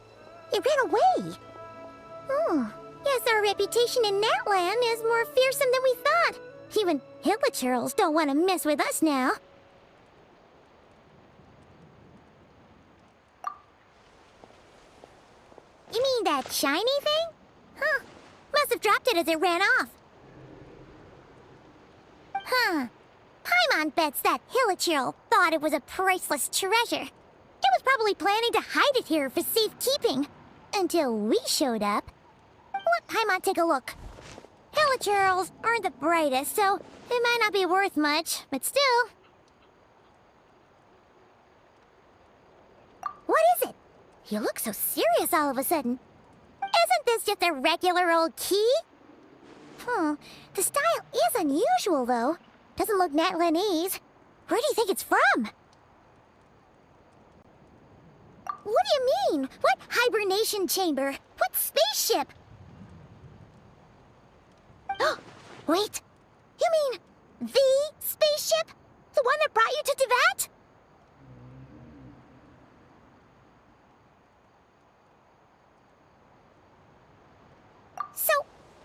Speaker 3: It ran away! Oh, yes, our reputation in Natland is more fearsome than we thought. Even hilichurls don't want to mess with us now. You mean that shiny thing? Huh. Must have dropped it as it ran off. Huh. Paimon bets that hilichurl thought it was a priceless treasure. It was probably planning to hide it here for safekeeping. Until we showed up. Let Paimon take a look. Hilichurls aren't the brightest, so it might not be worth much, but still. What is it? You look so serious all of a sudden. Isn't this just a regular old key? The style is unusual, though. Doesn't look Natlanese. Where do you think it's from? What do you mean? What hibernation chamber? What spaceship? Wait. You mean the spaceship? The one that brought you to Tevyat? So,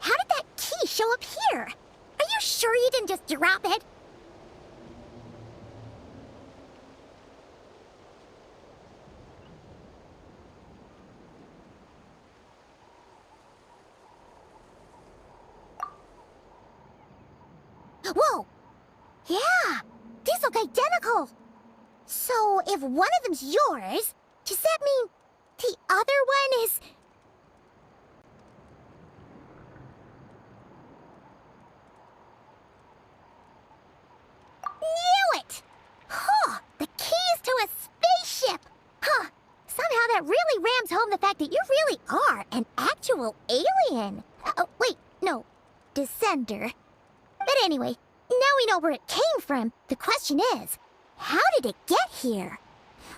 Speaker 3: how did that key show up here? Are you sure you didn't just drop it? Whoa! Yeah! These look identical! So, if one of them's yours, does that mean the other one is... Knew it! Huh! The keys to a spaceship! Huh! Somehow that really rams home the fact that you really are an actual alien! Oh, wait, no. Descender. But anyway, now we know where it came from. The question is, how did it get here?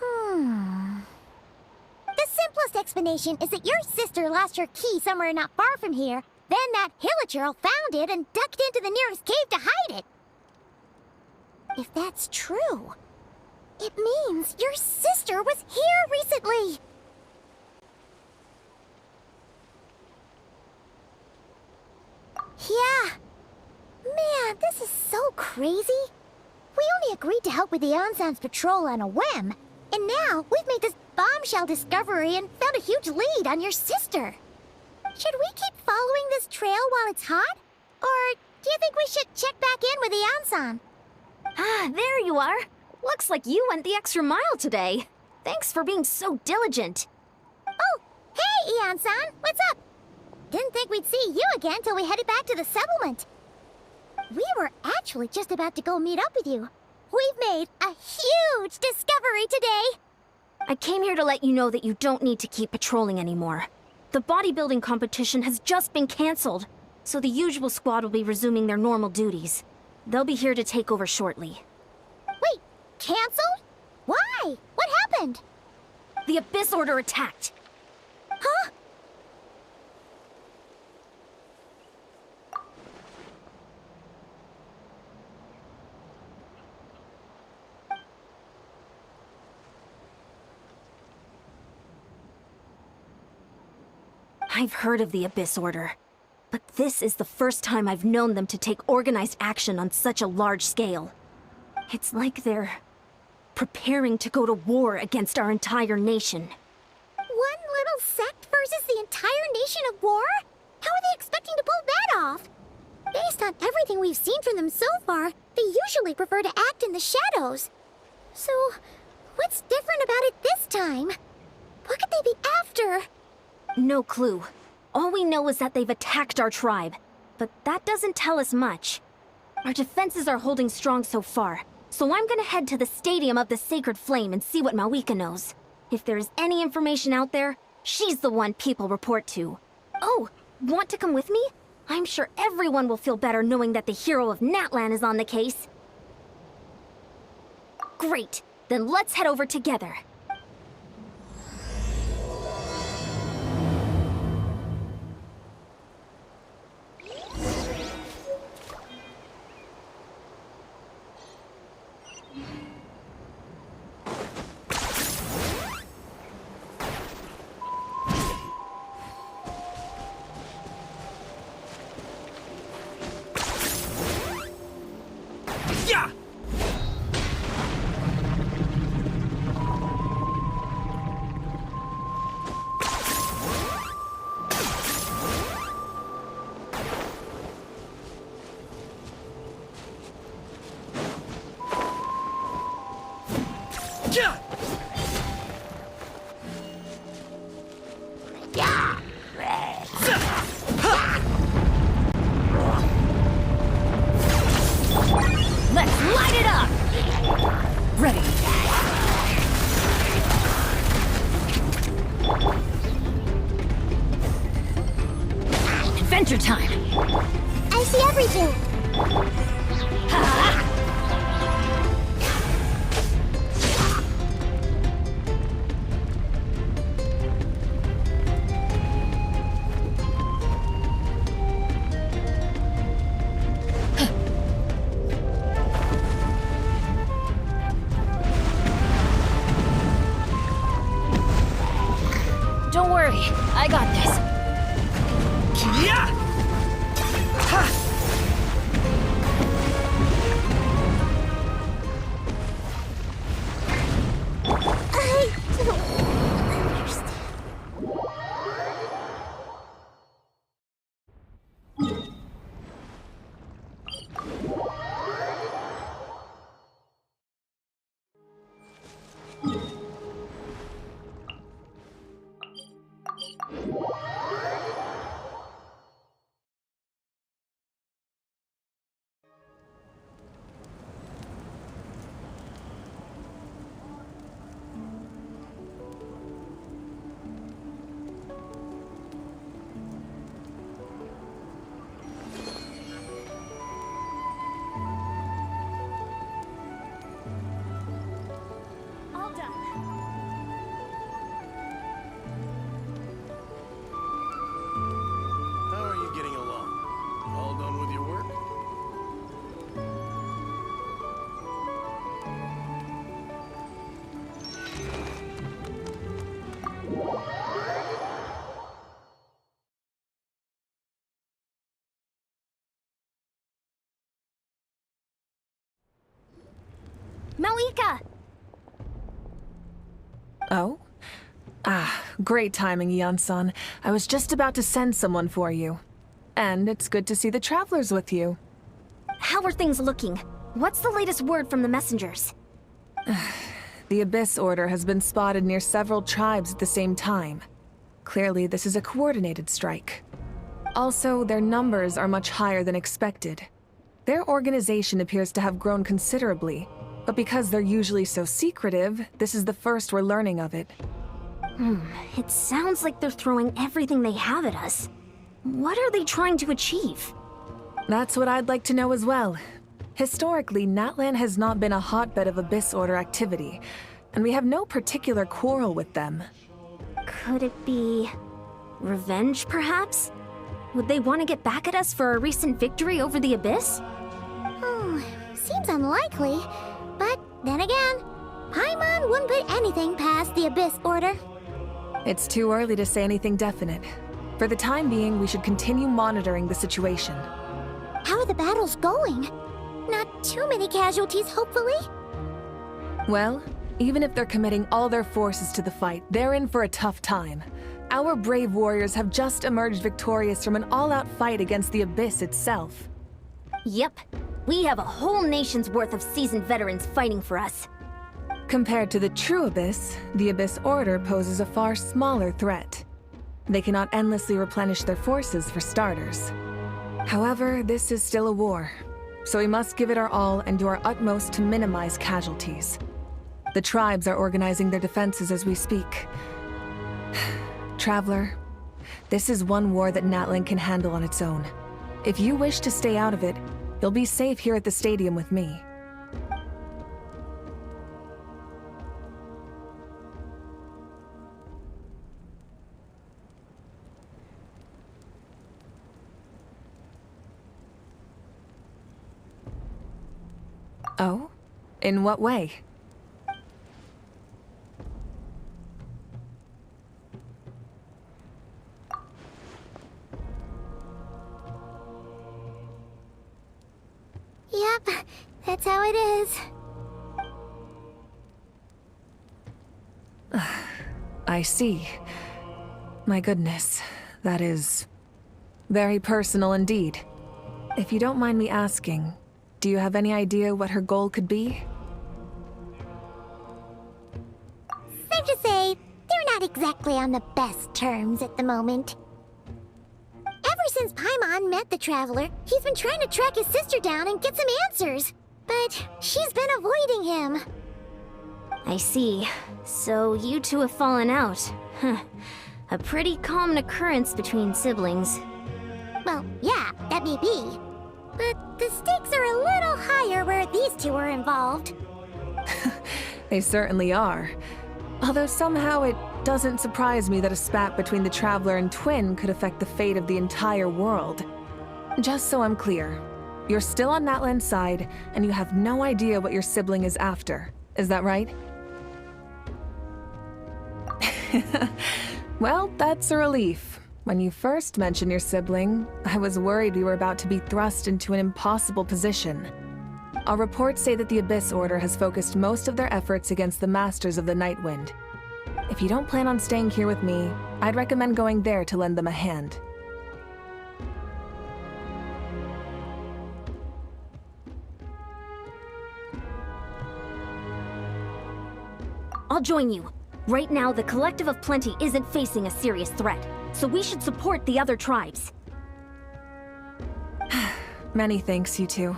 Speaker 3: The simplest explanation is that your sister lost her key somewhere not far from here. Then that hilichurl found it and ducked into the nearest cave to hide it. If that's true, it means your sister was here recently. Yeah. Man, this is so crazy. We only agreed to help with the Ansan's patrol on a whim, and now we've made this bombshell discovery and found a huge lead on your sister. Should we keep following this trail while it's hot? Or do you think we should check back in with the Ansan?
Speaker 2: Ah, there you are. Looks like you went the extra mile today. Thanks for being so diligent.
Speaker 3: Oh, hey, Ian-san, what's up? Didn't think we'd see you again till we headed back to the settlement. We were actually just about to go meet up with you. We've made a huge discovery today.
Speaker 2: I came here to let you know that you don't need to keep patrolling anymore. The bodybuilding competition has just been canceled, so the usual squad will be resuming their normal duties. They'll be here to take over shortly.
Speaker 3: Wait, canceled? Why? What happened?
Speaker 2: The Abyss Order attacked.
Speaker 3: Huh?
Speaker 2: I've heard of the Abyss Order, but this is the first time I've known them to take organized action on such a large scale. It's like they're preparing to go to war against our entire nation.
Speaker 3: One little sect versus the entire nation of war? How are they expecting to pull that off? Based on everything we've seen from them so far, they usually prefer to act in the shadows. So, what's different about it this time? What could they be after?
Speaker 2: No clue. All we know is that they've attacked our tribe, but that doesn't tell us much. Our defenses are holding strong so far, so I'm gonna head to the Stadium of the Sacred Flame and see what Mawika knows. If there's any information out there, she's the one people report to. Oh, want to come with me? I'm sure everyone will feel better knowing that the hero of Natlan is on the case. Great, then let's head over together.
Speaker 5: Let's light it up! Ready. Adventure time!
Speaker 3: I see everything.
Speaker 5: Don't worry, I got this.
Speaker 3: I don't understand.
Speaker 2: All done.
Speaker 12: How are you getting along? All done with your work?
Speaker 2: Malika!
Speaker 6: Oh? Ah, great timing, Eon-san. I was just about to send someone for you. And it's good to see the travelers with you.
Speaker 2: How are things looking? What's the latest word from the messengers?
Speaker 6: The Abyss Order has been spotted near several tribes at the same time. Clearly, this is a coordinated strike. Also, their numbers are much higher than expected. Their organization appears to have grown considerably, but because they're usually so secretive, this is the first we're learning of it.
Speaker 2: It sounds like they're throwing everything they have at us. What are they trying to achieve?
Speaker 6: That's what I'd like to know as well. Historically, Natlan has not been a hotbed of Abyss Order activity, and we have no particular quarrel with them.
Speaker 2: Could it be revenge, perhaps? Would they want to get back at us for a recent victory over the Abyss?
Speaker 3: Seems unlikely. But then again, Paimon wouldn't put anything past the Abyss Order.
Speaker 6: It's too early to say anything definite. For the time being, we should continue monitoring the situation.
Speaker 3: How are the battles going? Not too many casualties, hopefully?
Speaker 6: Well, even if they're committing all their forces to the fight, they're in for a tough time. Our brave warriors have just emerged victorious from an all-out fight against the Abyss itself.
Speaker 2: Yep. We have a whole nation's worth of seasoned veterans fighting for us.
Speaker 6: Compared to the true Abyss, the Abyss Order poses a far smaller threat. They cannot endlessly replenish their forces, for starters. However, this is still a war, so we must give it our all and do our utmost to minimize casualties. The tribes are organizing their defenses as we speak. Traveler, this is one war that Natlan can handle on its own. If you wish to stay out of it, you'll be safe here at the stadium with me. Oh? In what way?
Speaker 3: Yep, that's how it is.
Speaker 6: I see. My goodness, that is very personal indeed. If you don't mind me asking, do you have any idea what her goal could be?
Speaker 3: Safe to say, they're not exactly on the best terms at the moment. Ever since Paimon met the Traveler, he's been trying to track his sister down and get some answers. But she's been avoiding him.
Speaker 2: I see. So you two have fallen out. Huh. A pretty common occurrence between siblings.
Speaker 3: Well, yeah, that may be. But the stakes are a little higher where these two are involved.
Speaker 6: They certainly are. Although somehow it doesn't surprise me that a spat between the Traveler and Twin could affect the fate of the entire world. Just so I'm clear, you're still on Natlan's side, and you have no idea what your sibling is after. Is that right? Well, that's a relief. When you first mentioned your sibling, I was worried we were about to be thrust into an impossible position. Our reports say that the Abyss Order has focused most of their efforts against the Masters of the Nightwind. If you don't plan on staying here with me, I'd recommend going there to lend them a hand.
Speaker 2: I'll join you. Right now, the Collective of Plenty isn't facing a serious threat, so we should support the other tribes.
Speaker 6: Many thanks, you two.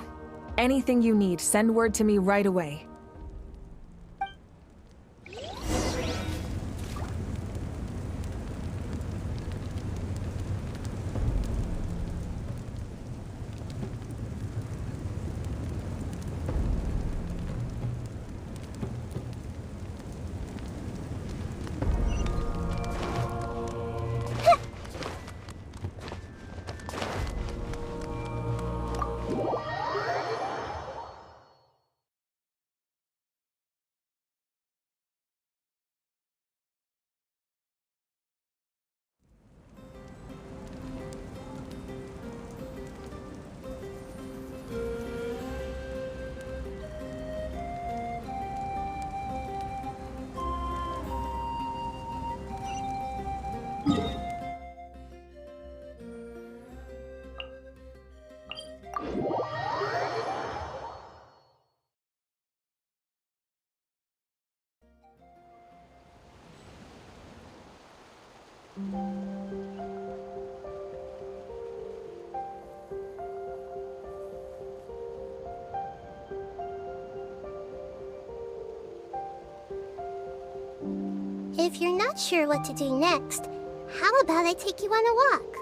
Speaker 6: Anything you need, send word to me right away.
Speaker 3: If you're not sure what to do next, how about I take you on a walk?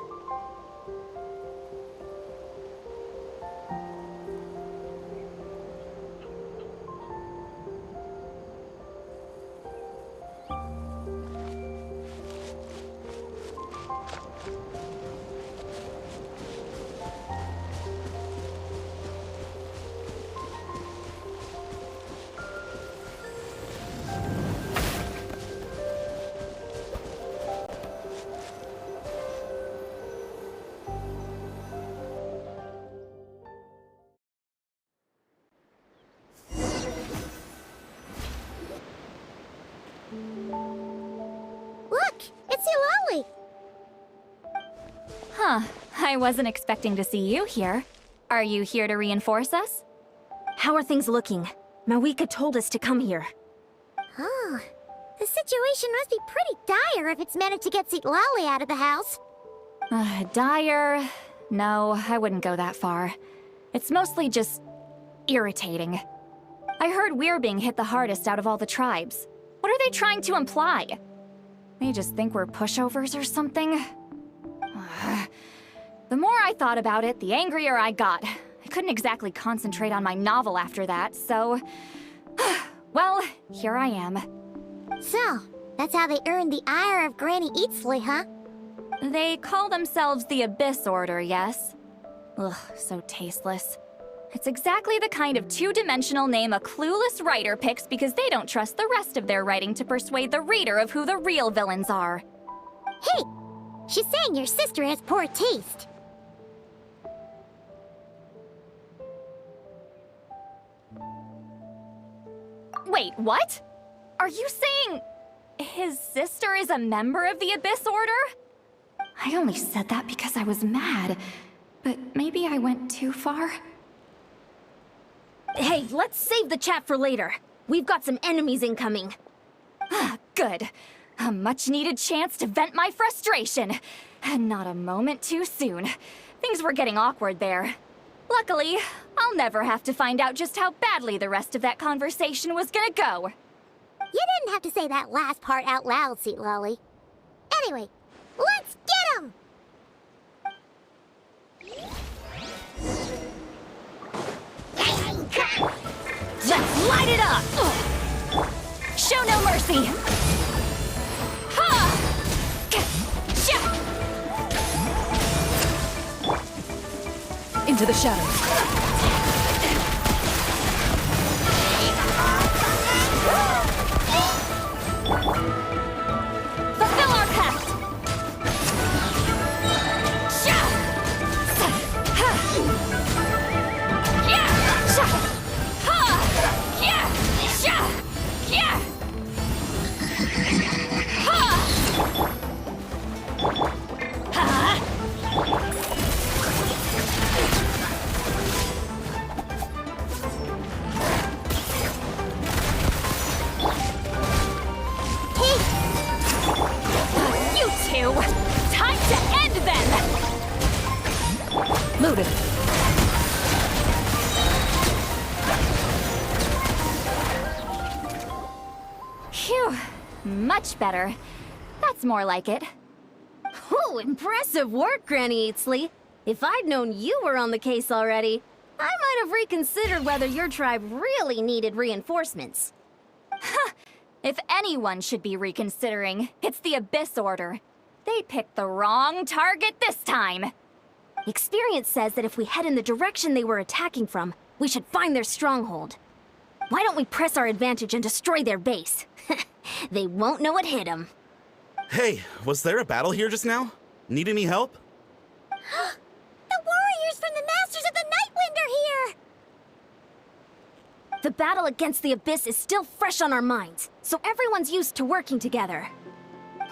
Speaker 3: Look, it's Eulalie!
Speaker 13: Huh, I wasn't expecting to see you here. Are you here to reinforce us?
Speaker 2: How are things looking? Mawika told us to come here.
Speaker 3: Oh, the situation must be pretty dire if it's managed to get Eulalie out of the house.
Speaker 13: Dire? No, I wouldn't go that far. It's mostly just irritating. I heard we're being hit the hardest out of all the tribes. What are they trying to imply? They just think we're pushovers or something? The more I thought about it, the angrier I got. I couldn't exactly concentrate on my novel after that, so... well, here I am.
Speaker 3: So, that's how they earned the ire of Granny Eatsley, huh?
Speaker 13: They call themselves the Abyss Order, yes? Ugh, so tasteless. It's exactly the kind of two-dimensional name a clueless writer picks because they don't trust the rest of their writing to persuade the reader of who the real villains are.
Speaker 3: Hey! She's saying your sister has poor taste.
Speaker 13: Wait, what? Are you saying his sister is a member of the Abyss Order? I only said that because I was mad, but maybe I went too far.
Speaker 2: Hey, let's save the chat for later. We've got some enemies incoming.
Speaker 13: Good. A much-needed chance to vent my frustration. And not a moment too soon. Things were getting awkward there. Luckily, I'll never have to find out just how badly the rest of that conversation was gonna go.
Speaker 3: You didn't have to say that last part out loud, Seat Lolly. Anyway, let's get him!
Speaker 13: Let's light it up! Show no mercy! Ha!
Speaker 6: Into the shadows.
Speaker 13: Fulfill our pact! Time to end them!
Speaker 6: Loaded.
Speaker 13: Phew. Much better. That's more like it.
Speaker 2: Ooh, impressive work, Granny Eatsley. If I'd known you were on the case already, I might have reconsidered whether your tribe really needed reinforcements.
Speaker 13: If anyone should be reconsidering, it's the Abyss Order. They picked the wrong target this time.
Speaker 2: Experience says that if we head in the direction they were attacking from, we should find their stronghold. Why don't we press our advantage and destroy their base? They won't know what hit them.
Speaker 14: Hey, was there a battle here just now? Need any help?
Speaker 3: The warriors from the Masters of the Nightwind are here!
Speaker 2: The battle against the Abyss is still fresh on our minds, so everyone's used to working together.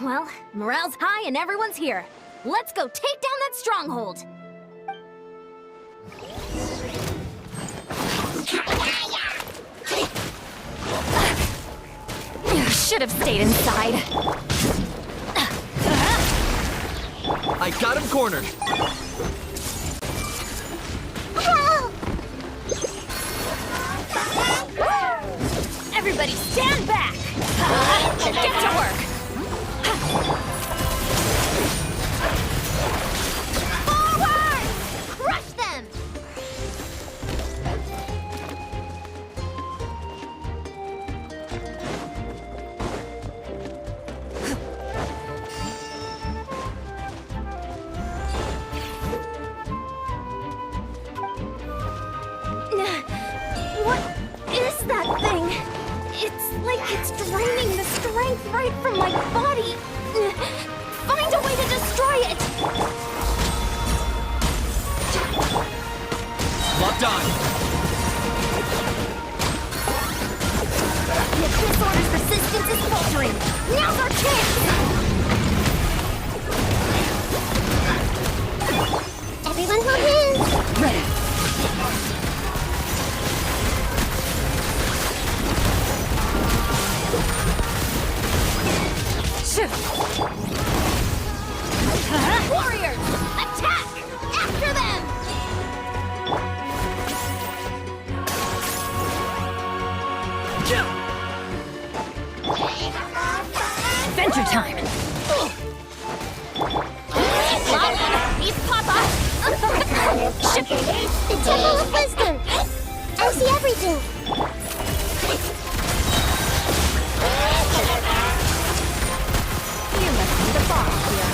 Speaker 2: Well, morale's high and everyone's here. Let's go take down that stronghold!
Speaker 13: Should have stayed inside.
Speaker 7: I got him cornered.
Speaker 13: Everybody stand back! Get to work!
Speaker 3: Forward! Crush them!
Speaker 2: What is that thing? It's like it's draining the strength right from my body. Find a way to destroy it!
Speaker 7: Locked on.
Speaker 2: The Abyss Order's resistance is faltering. Now's our chance!
Speaker 3: Everyone hold hands!
Speaker 6: Ready.
Speaker 13: Shoo!
Speaker 3: everything!
Speaker 13: You must be the boss here.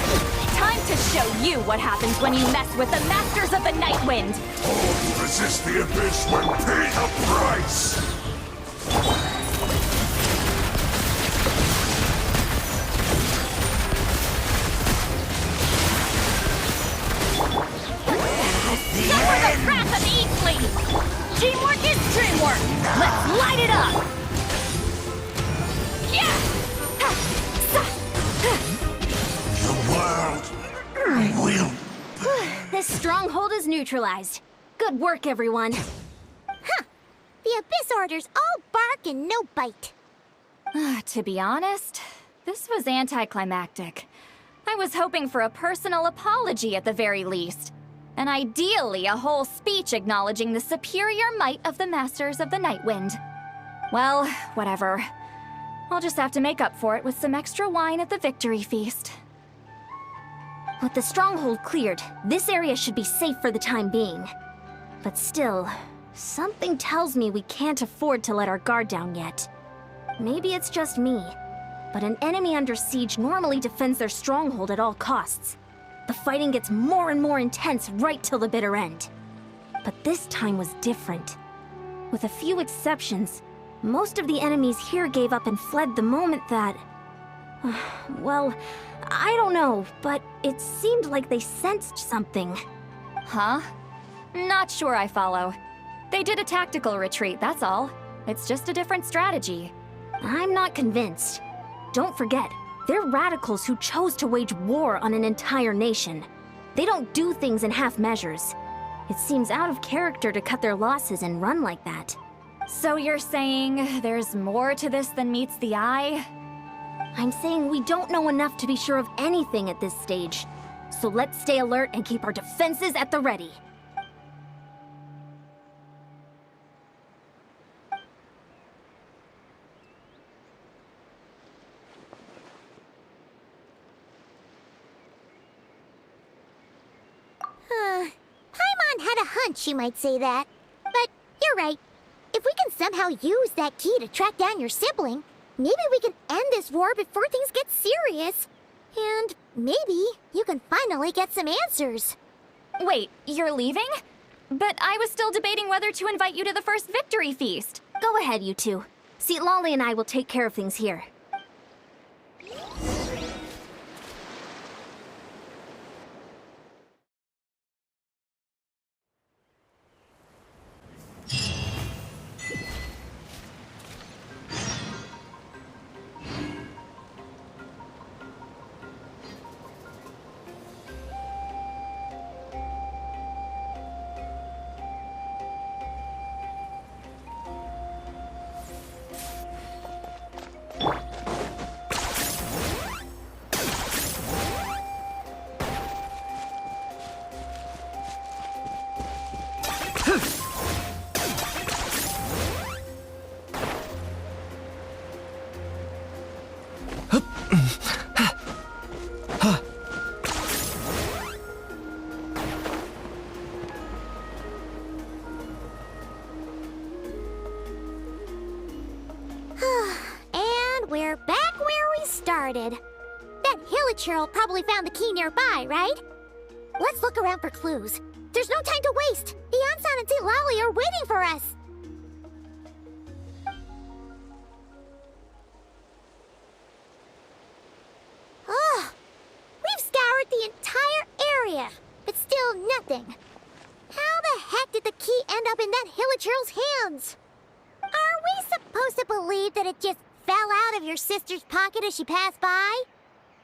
Speaker 13: Time to show you what happens when you mess with the Masters of the Night Wind.
Speaker 15: All who resist the abyss will pay the price!
Speaker 13: Suffer the wrath of Eastly! Teamwork is dreamwork! Let's light it up! Yeah!
Speaker 15: The world will...
Speaker 2: This stronghold is neutralized. Good work, everyone.
Speaker 3: Huh. The Abyss Order's all bark and no bite.
Speaker 13: To be honest, this was anticlimactic. I was hoping for a personal apology at the very least. And ideally, a whole speech acknowledging the superior might of the Masters of the Night Wind. Well, whatever. I'll just have to make up for it with some extra wine at the victory feast.
Speaker 2: With the stronghold cleared, this area should be safe for the time being. But still, something tells me we can't afford to let our guard down yet. Maybe it's just me, but an enemy under siege normally defends their stronghold at all costs. The fighting gets more and more intense right till the bitter end. But this time was different. With a few exceptions, most of the enemies here gave up and fled the moment that... well, I don't know, but it seemed like they sensed something.
Speaker 13: Huh? Not sure I follow. They did a tactical retreat, that's all. It's just a different strategy.
Speaker 2: I'm not convinced. Don't forget, they're radicals who chose to wage war on an entire nation. They don't do things in half measures. It seems out of character to cut their losses and run like that.
Speaker 13: So you're saying there's more to this than meets the eye?
Speaker 2: I'm saying we don't know enough to be sure of anything at this stage. So let's stay alert and keep our defenses at the ready.
Speaker 3: Paimon had a hunch you might say that. But you're right. If we can somehow use that key to track down your sibling, maybe we can end this war before things get serious. And maybe you can finally get some answers.
Speaker 13: Wait, you're leaving? But I was still debating whether to invite you to the first victory feast.
Speaker 2: Go ahead, you two. Lolly and I will take care of things here.
Speaker 3: And we're back where we started. That Hilichurl probably found the key nearby, right? Let's look around for clues. There's no time to waste. The Ansan and St. Lolly are waiting for us. Oh, we've scoured the entire area, but still nothing. How the heck did the key end up in that Hilichurl's hands? Are we supposed to believe that it just fell out of your sister's pocket as she passed by?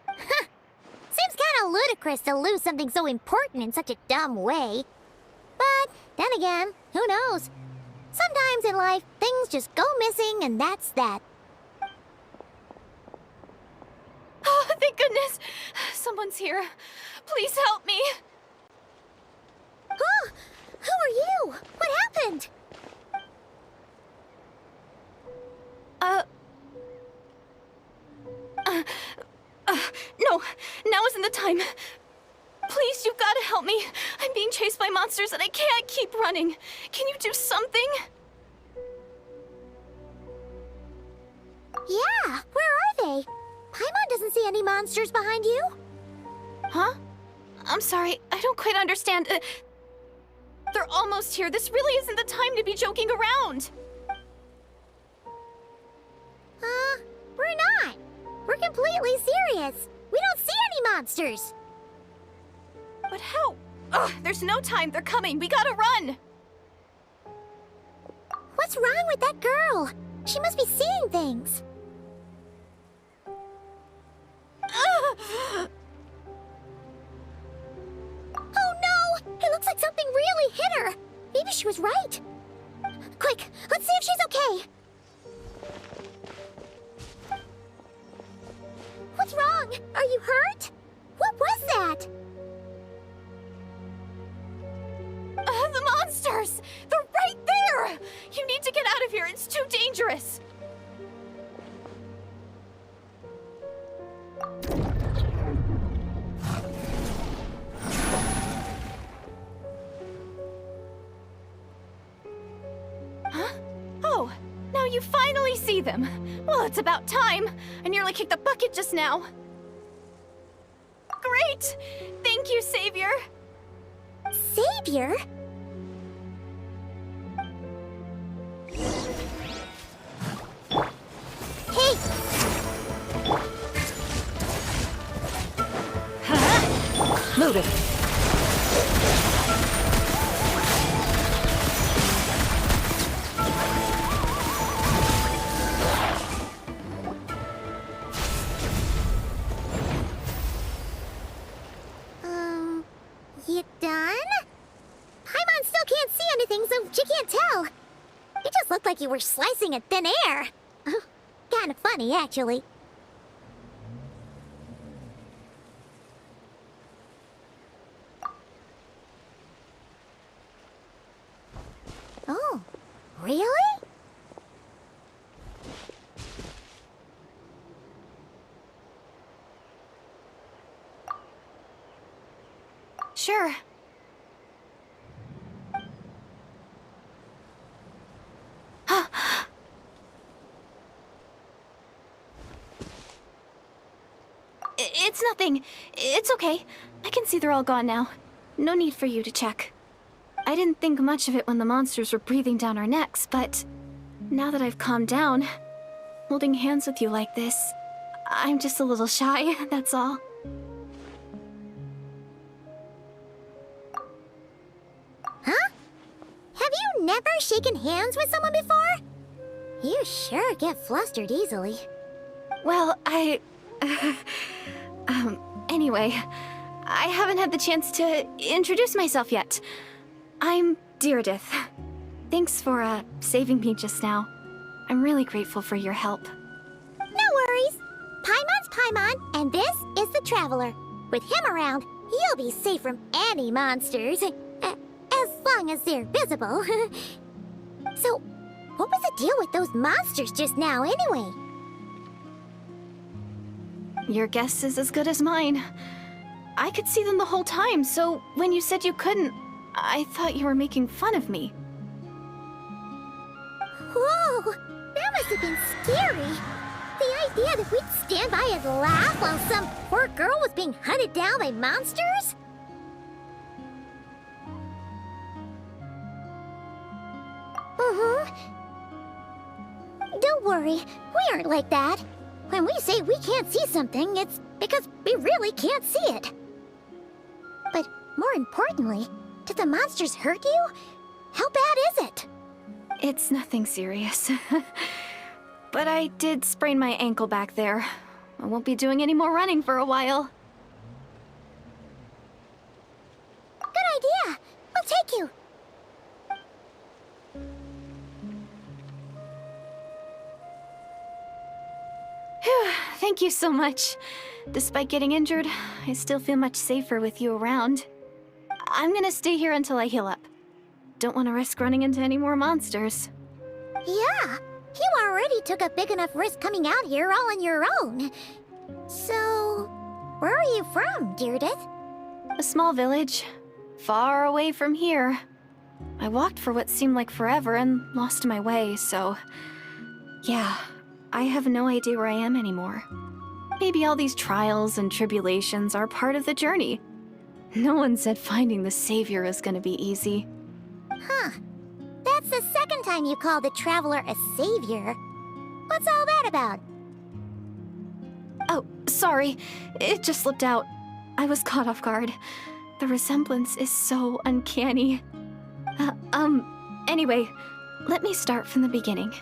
Speaker 3: Huh. Seems kind of ludicrous to lose something so important in such a dumb way. But then again, who knows? Sometimes in life, things just go missing and that's that.
Speaker 4: Oh, thank goodness! Someone's here. Please help me!
Speaker 3: Oh, who are you? What happened?
Speaker 4: No, now isn't the time. Please, you've got to help me. I'm being chased by monsters and I can't keep running. Can you do something?
Speaker 3: Yeah, where are they? Paimon doesn't see any monsters behind you.
Speaker 4: Huh? I'm sorry, I don't quite understand. They're almost here. This really isn't the time to be joking around.
Speaker 3: We're not. We're completely serious. We don't see any monsters.
Speaker 4: But how? Ugh, there's no time. They're coming. We gotta run.
Speaker 3: What's wrong with that girl? She must be seeing things. Oh no! It looks like something really hit her. Maybe she was right. Quick, let's see if she's okay. What's wrong? Are you hurt? What was that?
Speaker 4: The monsters! They're right there! You need to get out of here. It's too dangerous. Huh? Oh, now you finally see them. Well, it's about time. I nearly kicked the bucket just now. Great! Thank you, Savior.
Speaker 3: Savior? Hey!
Speaker 8: Move it.
Speaker 3: You done? Paimon still can't see anything, so she can't tell. It just looked like you were slicing at thin air. Kinda funny, actually. Oh, really?
Speaker 4: Sure. It's nothing. It's okay. I can see they're all gone now. No need for you to check. I didn't think much of it when the monsters were breathing down our necks, but now that I've calmed down, holding hands with you like this, I'm just a little shy, that's all.
Speaker 3: Huh? Have you never shaken hands with someone before? You sure get flustered easily.
Speaker 4: Well, anyway, I haven't had the chance to introduce myself yet. I'm Deirdith. Thanks for, saving me just now. I'm really grateful for your help.
Speaker 3: No worries. Paimon's Paimon, and this is the Traveler. With him around, you'll be safe from any monsters. As long as they're visible. So, what was the deal with those monsters just now, anyway?
Speaker 4: Your guess is as good as mine. I could see them the whole time, so when you said you couldn't, I thought you were making fun of me.
Speaker 3: Whoa! That must have been scary. The idea that we'd stand by and laugh while some poor girl was being hunted down by monsters? Don't worry, we aren't like that. When we say we can't see something, it's because we really can't see it. But more importantly, did the monsters hurt you? How bad is it?
Speaker 4: It's nothing serious. But I did sprain my ankle back there. I won't be doing any more running for a while.
Speaker 3: Good idea. We'll take you.
Speaker 4: Phew, thank you so much. Despite getting injured, I still feel much safer with you around. I'm gonna stay here until I heal up. Don't want to risk running into any more monsters.
Speaker 3: Yeah, you already took a big enough risk coming out here all on your own. So, where are you from, Deirdith?
Speaker 4: A small village, far away from here. I walked for what seemed like forever and lost my way, so... Yeah, I have no idea where I am anymore. Maybe all these trials and tribulations are part of the journey. No one said finding the Savior is gonna be easy.
Speaker 3: Huh. That's the second time you called the Traveler a savior. What's all that about?
Speaker 4: Oh, sorry. It just slipped out. I was caught off guard. The resemblance is so uncanny. Anyway, let me start from the beginning.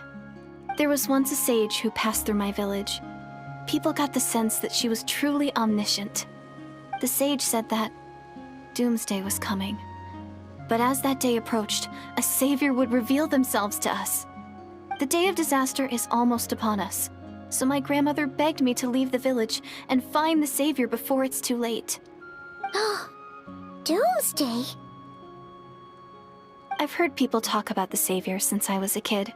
Speaker 4: There was once a sage who passed through my village. People got the sense that she was truly omniscient. The sage said that doomsday was coming. But as that day approached, a savior would reveal themselves to us. The day of disaster is almost upon us, so my grandmother begged me to leave the village and find the savior before it's too late.
Speaker 3: Doomsday?
Speaker 4: I've heard people talk about the savior since I was a kid.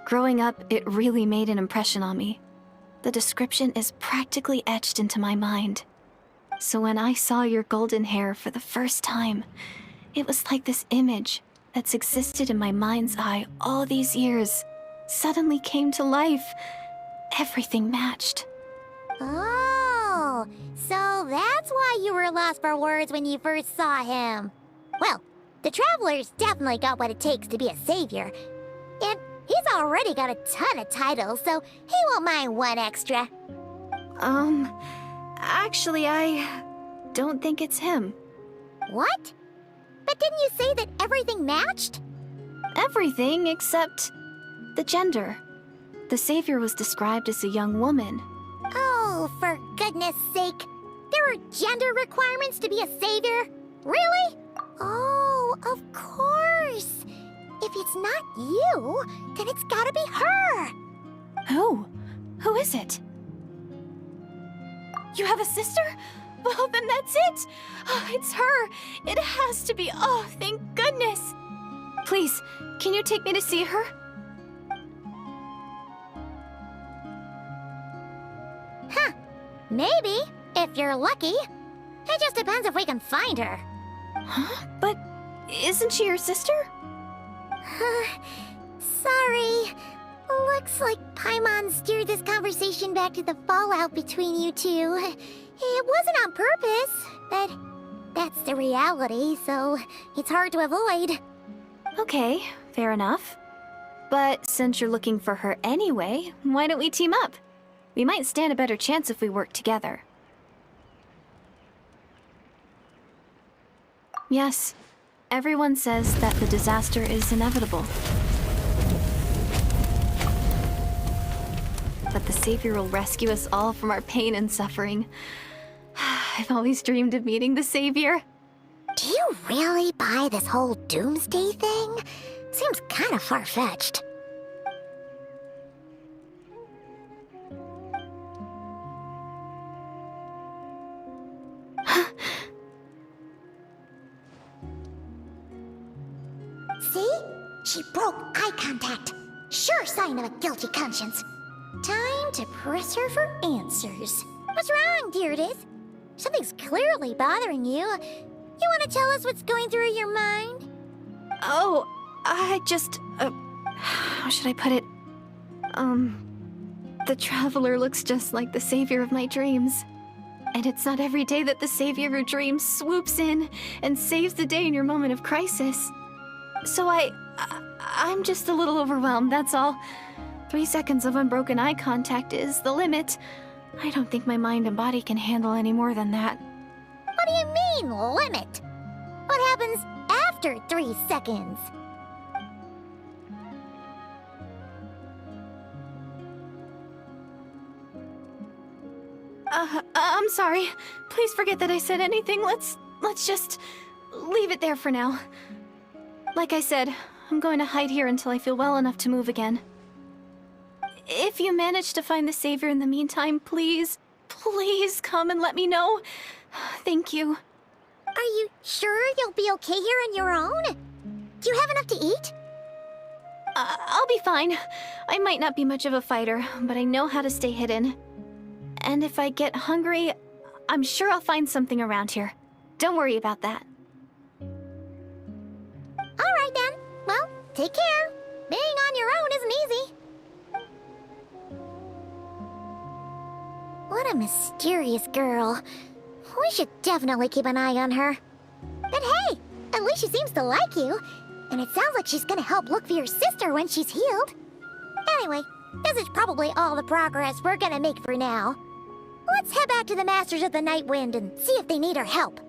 Speaker 4: Growing up, it really made an impression on me. The description is practically etched into my mind. So when I saw your golden hair for the first time, it was like this image that's existed in my mind's eye all these years suddenly came to life. Everything matched.
Speaker 3: Oh, so that's why you were lost for words when you first saw him. Well, the Traveler's definitely got what it takes to be a savior. And he's already got a ton of titles, so he won't mind one extra.
Speaker 4: Actually, I don't think it's him.
Speaker 3: What? But didn't you say that everything matched?
Speaker 4: Everything except the gender. The savior was described as a young woman.
Speaker 3: Oh, for goodness sake. There are gender requirements to be a savior? Really? Oh, of course. If it's not you, then it's gotta be her.
Speaker 4: Who? Who is it? You have a sister? Well, then that's it. Oh, it's her. It has to be. Oh, thank goodness. Please, can you take me to see her?
Speaker 3: Huh. Maybe, if you're lucky. It just depends if we can find her.
Speaker 4: Huh? But isn't she your sister?
Speaker 3: Sorry. Looks like Paimon steered this conversation back to the fallout between you two. It wasn't on purpose, but that's the reality, so it's hard to avoid.
Speaker 4: Okay, fair enough. But since you're looking for her anyway, why don't we team up? We might stand a better chance if we work together. Yes, everyone says that the disaster is inevitable. But the Savior will rescue us all from our pain and suffering. I've always dreamed of meeting the Savior.
Speaker 3: Do you really buy this whole doomsday thing? Seems kind of far-fetched. See? She broke eye contact. Sure sign of a guilty conscience. Time to press her for answers. What's wrong, Deirdis? Something's clearly bothering you. You want to tell us what's going through your mind?
Speaker 4: Oh, I just... how should I put it? The Traveler looks just like the Savior of my dreams. And it's not every day that the Savior of your dreams swoops in and saves the day in your moment of crisis. So I'm just a little overwhelmed, that's all. 3 seconds of unbroken eye contact is the limit. I don't think my mind and body can handle any more than that.
Speaker 3: What do you mean, limit? What happens after 3 seconds?
Speaker 4: I'm sorry. Please forget that I said anything. Let's just leave it there for now. Like I said, I'm going to hide here until I feel well enough to move again. If you manage to find the Savior in the meantime, please come and let me know. Thank you.
Speaker 3: Are you sure you'll be okay here on your own? Do you have enough to eat?
Speaker 4: I'll be fine. I might not be much of a fighter, but I know how to stay hidden. And if I get hungry, I'm sure I'll find something around here. Don't worry about that.
Speaker 3: All right then. Well, take care. Being on your own isn't easy. What a mysterious girl. We should definitely keep an eye on her. But hey, at least she seems to like you. And it sounds like she's gonna help look for your sister when she's healed. Anyway, this is probably all the progress we're gonna make for now. Let's head back to the Masters of the Night Wind and see if they need our help.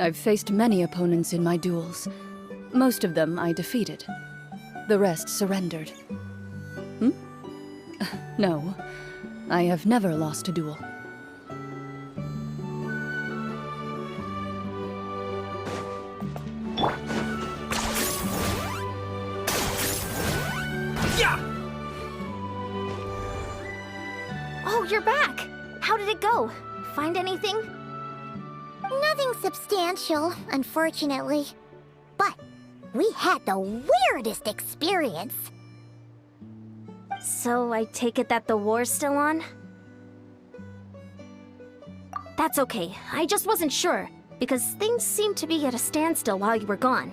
Speaker 16: I've faced many opponents in my duels. Most of them I defeated. The rest surrendered. No, I have never lost a duel.
Speaker 2: Oh, you're back! How did it go? Find anything?
Speaker 3: Nothing substantial, unfortunately. But we had the weirdest experience.
Speaker 2: So I take it that the war's still on? That's okay. I just wasn't sure, because things seemed to be at a standstill while you were gone.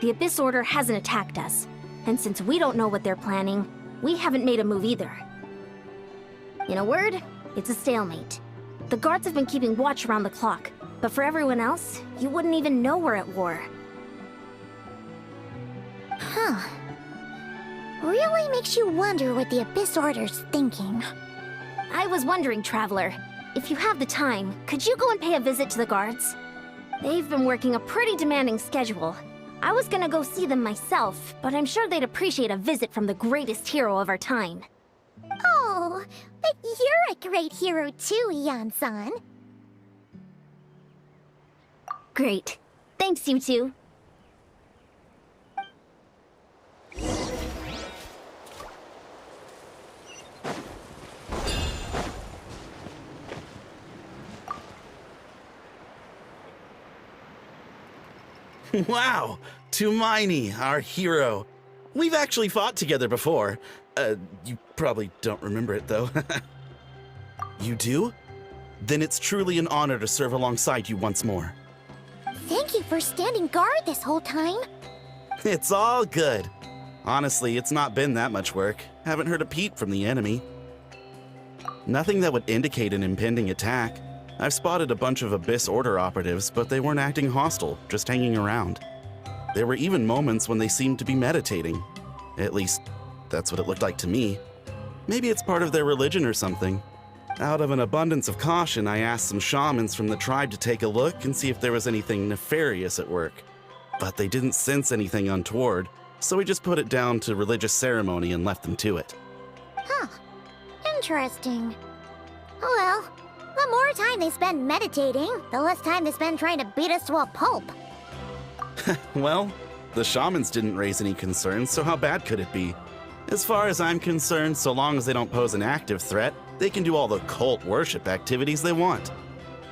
Speaker 2: The Abyss Order hasn't attacked us, and since we don't know what they're planning, we haven't made a move either. In a word, it's a stalemate. The guards have been keeping watch around the clock, but for everyone else, you wouldn't even know we're at war.
Speaker 3: Huh. Really makes you wonder what the Abyss Order's thinking.
Speaker 2: I was wondering, Traveler, if you have the time, could you go and pay a visit to the guards? They've been working a pretty demanding schedule. I was gonna go see them myself, but I'm sure they'd appreciate a visit from the greatest hero of our time.
Speaker 3: Oh, but you're a great hero too, Yan-san.
Speaker 2: Great. Thanks, you two.
Speaker 14: Wow, Tumaini, our hero. We've actually fought together before. You probably don't remember it, though. You do? Then it's truly an honor to serve alongside you once more.
Speaker 3: Thank you for standing guard this whole time.
Speaker 14: It's all good. Honestly, it's not been that much work. Haven't heard a peep from the enemy. Nothing that would indicate an impending attack. I've spotted a bunch of Abyss Order operatives, but they weren't acting hostile, just hanging around. There were even moments when they seemed to be meditating. At least, that's what it looked like to me. Maybe it's part of their religion or something. Out of an abundance of caution, I asked some shamans from the tribe to take a look and see if there was anything nefarious at work. But they didn't sense anything untoward, so we just put it down to religious ceremony and left them to it.
Speaker 3: Huh. Interesting. Oh well, the more time they spend meditating, the less time they spend trying to beat us to a pulp.
Speaker 14: Well, the shamans didn't raise any concerns, so how bad could it be? As far as I'm concerned, so long as they don't pose an active threat, they can do all the cult worship activities they want.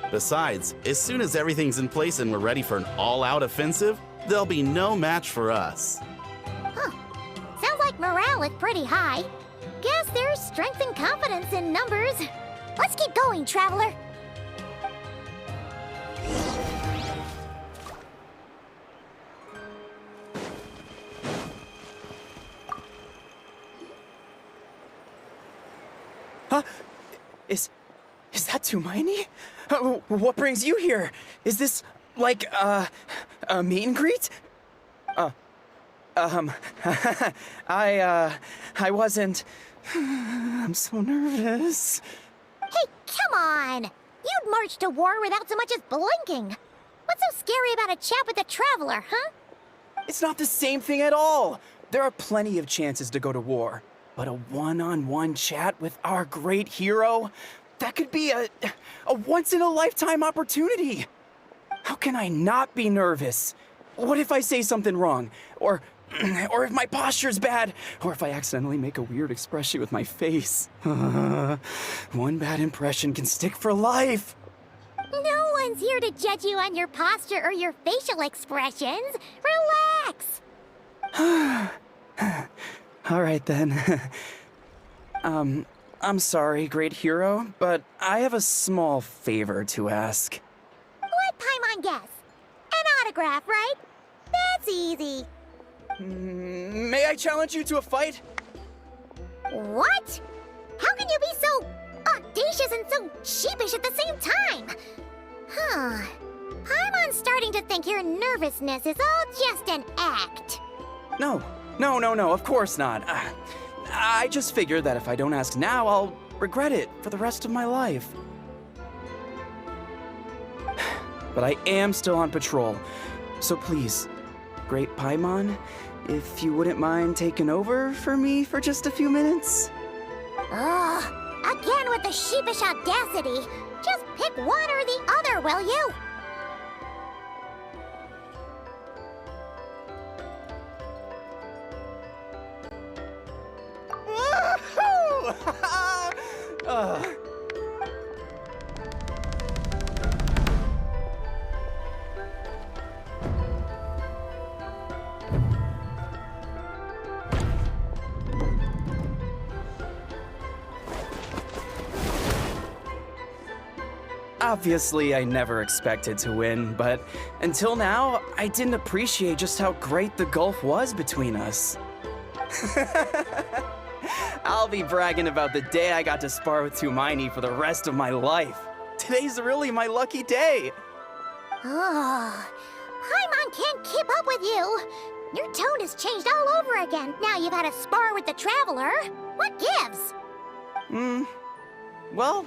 Speaker 14: Besides, as soon as everything's in place and we're ready for an all-out offensive, there'll be no match for us.
Speaker 3: Huh. Sounds like morale is pretty high. Guess there's strength and confidence in numbers. Let's keep going, Traveler.
Speaker 7: Huh? Is that Tumaini? What brings you here? Is this, like, a meet and greet? I wasn't... I'm so nervous.
Speaker 3: Hey, come on! You'd march to war without so much as blinking. What's so scary about a chat with a Traveler, huh?
Speaker 7: It's not the same thing at all. There are plenty of chances to go to war. But a one-on-one chat with our great hero? That could be a once-in-a-lifetime opportunity. How can I not be nervous? What if I say something wrong? Or if my posture's bad? Or if I accidentally make a weird expression with my face? One bad impression can stick for life.
Speaker 3: No one's here to judge you on your posture or your facial expressions. Relax.
Speaker 7: All right then. I'm sorry, great hero, but I have a small favor to ask.
Speaker 3: What Paimon guess? An autograph, right? That's easy.
Speaker 7: May I challenge you to a fight?
Speaker 3: What? How can you be so audacious and so sheepish at the same time? Huh. Paimon's starting to think your nervousness is all just an act.
Speaker 7: No, of course not. I just figured that if I don't ask now, I'll regret it for the rest of my life. But I am still on patrol, so please, Great Paimon, if you wouldn't mind taking over for me for just a few minutes?
Speaker 3: Again with the sheepish audacity. Just pick one or the other, will you?
Speaker 7: Obviously, I never expected to win, but until now, I didn't appreciate just how great the gulf was between us. I'll be bragging about the day I got to spar with Tumaini for the rest of my life. Today's really my lucky day.
Speaker 3: Oh, Paimon can't keep up with you. Your tone has changed all over again. Now you've had a spar with the Traveler. What gives?
Speaker 7: Well,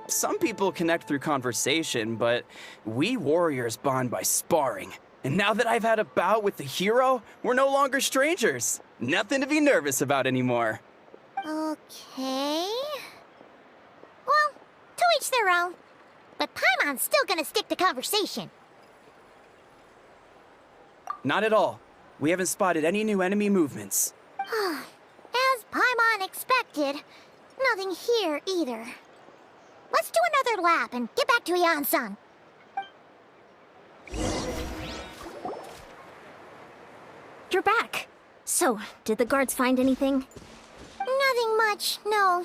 Speaker 7: some people connect through conversation, but we warriors bond by sparring. And now that I've had a bout with the hero, we're no longer strangers. Nothing to be nervous about anymore.
Speaker 3: Okay. Well, to each their own. But Paimon's still gonna stick to conversation.
Speaker 7: Not at all. We haven't spotted any new enemy movements.
Speaker 3: As Paimon expected, nothing here either. Let's do another lap and get back to Yan-san.
Speaker 2: You're back. So, did the guards find anything?
Speaker 3: Nothing much, no.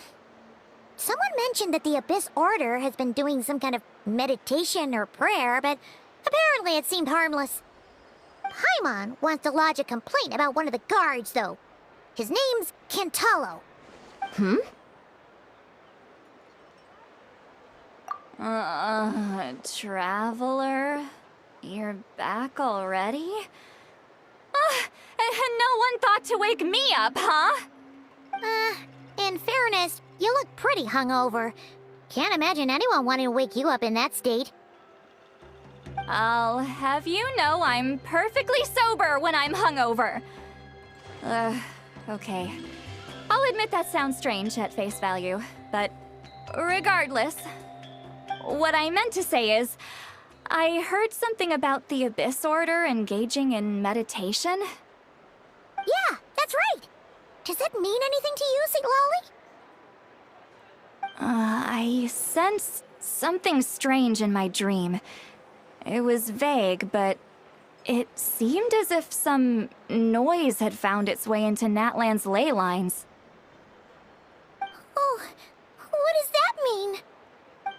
Speaker 3: Someone mentioned that the Abyss Order has been doing some kind of meditation or prayer, but apparently it seemed harmless. Paimon wants to lodge a complaint about one of the guards, though. His name's Kentalo.
Speaker 13: Traveler? You're back already? And no one thought to wake me up, huh?
Speaker 3: In fairness, you look pretty hungover. Can't imagine anyone wanting to wake you up in that state.
Speaker 13: I'll have you know I'm perfectly sober when I'm hungover. Okay. I'll admit that sounds strange at face value, but regardless, what I meant to say is, I heard something about the Abyss Order engaging in meditation.
Speaker 3: Yeah, that's right. Does that mean anything to you, Siglali?
Speaker 13: I sensed something strange in my dream. It was vague, but it seemed as if some noise had found its way into Natlan's ley lines.
Speaker 3: Oh, what does that mean?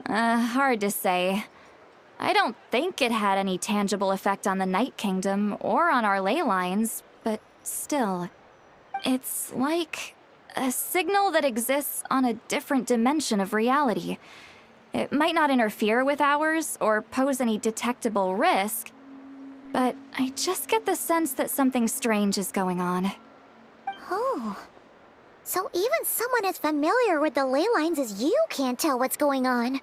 Speaker 13: Hard to say. I don't think it had any tangible effect on the Night Kingdom or on our ley lines, but still. It's like a signal that exists on a different dimension of reality. It might not interfere with ours or pose any detectable risk, but I just get the sense that something strange is going on.
Speaker 3: Oh. So even someone as familiar with the ley lines as you can't tell what's going on.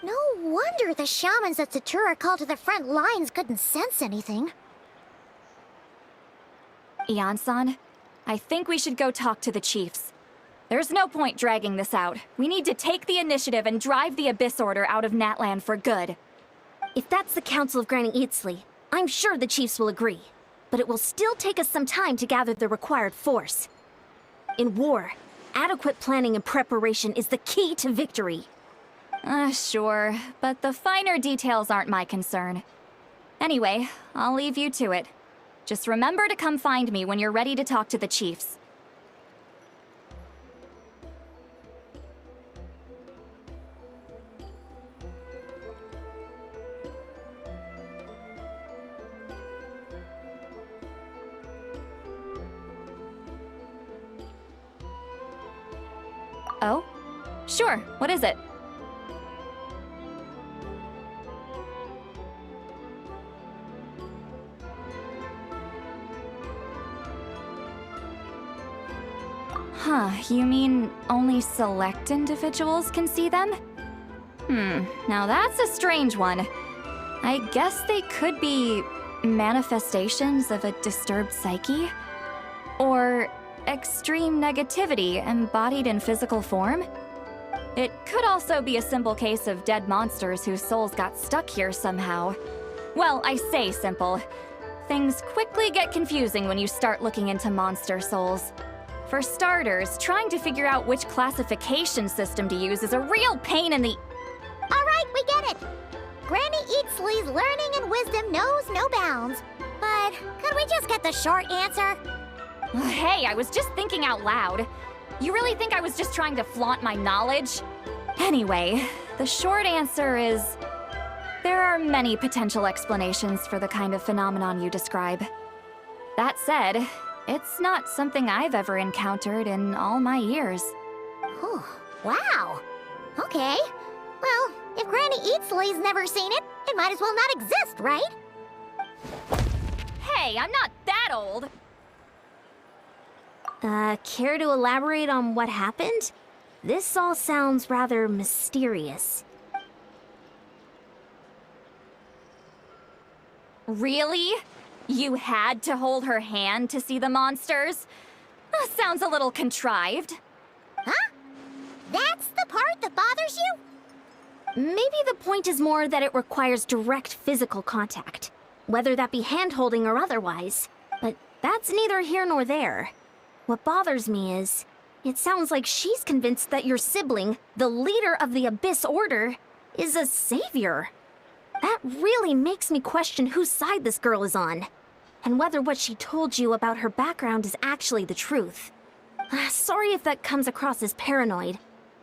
Speaker 3: No wonder the shamans that Satura called to the front lines couldn't sense anything.
Speaker 13: Yan-san, I think we should go talk to the chiefs. There's no point dragging this out. We need to take the initiative and drive the Abyss Order out of Natlan for good.
Speaker 2: If that's the Council of Granny Eatsley, I'm sure the chiefs will agree. But it will still take us some time to gather the required force. In war, adequate planning and preparation is the key to victory.
Speaker 13: Sure, but the finer details aren't my concern. Anyway, I'll leave you to it. Just remember to come find me when you're ready to talk to the chiefs. Oh? Sure, what is it? Huh, you mean only select individuals can see them? Now that's a strange one. I guess they could be manifestations of a disturbed psyche? Or extreme negativity embodied in physical form? It could also be a simple case of dead monsters whose souls got stuck here somehow. Well, I say simple. Things quickly get confusing when you start looking into monster souls. For starters, trying to figure out which classification system to use is a real pain in the...
Speaker 3: All right, we get it. Granny Eatsley's learning and wisdom knows no bounds. But could we just get the short answer?
Speaker 13: Hey, I was just thinking out loud. You really think I was just trying to flaunt my knowledge? Anyway, the short answer is... there are many potential explanations for the kind of phenomenon you describe. That said, it's not something I've ever encountered in all my years.
Speaker 3: Whew, wow. Okay. Well, if Granny Eatsley's never seen it, it might as well not exist, right?
Speaker 13: Hey, I'm not that old!
Speaker 2: Care to elaborate on what happened? This all sounds rather mysterious.
Speaker 13: Really? You had to hold her hand to see the monsters? Sounds a little contrived.
Speaker 3: Huh? That's the part that bothers you?
Speaker 2: Maybe the point is more that it requires direct physical contact, whether that be hand-holding or otherwise. But that's neither here nor there. What bothers me is, it sounds like she's convinced that your sibling, the leader of the Abyss Order, is a savior. That really makes me question whose side this girl is on, and whether what she told you about her background is actually the truth. Sorry if that comes across as paranoid.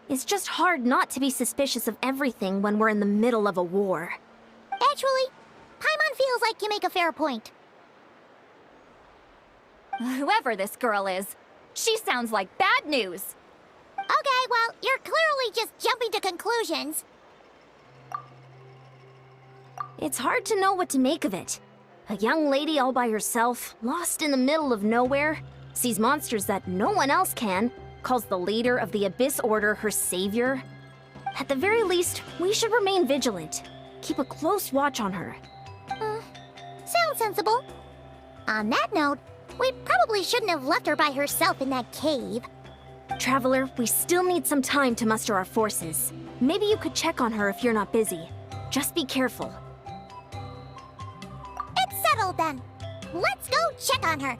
Speaker 2: It's just hard not to be suspicious of everything when we're in the middle of a war.
Speaker 3: Actually, Paimon feels like you make a fair point.
Speaker 13: Whoever this girl is, she sounds like bad news.
Speaker 3: Okay, well, you're clearly just jumping to conclusions.
Speaker 2: It's hard to know what to make of it. A young lady all by herself, lost in the middle of nowhere, sees monsters that no one else can, calls the leader of the Abyss Order her savior. At the very least, we should remain vigilant. Keep a close watch on her.
Speaker 3: Sounds sensible. On that note, we probably shouldn't have left her by herself in that cave.
Speaker 2: Traveler, we still need some time to muster our forces. Maybe you could check on her if you're not busy. Just be careful.
Speaker 3: It's settled then. Let's go check on her.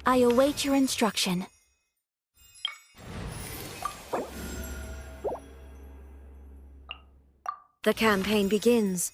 Speaker 2: I await your instruction.
Speaker 17: The campaign begins.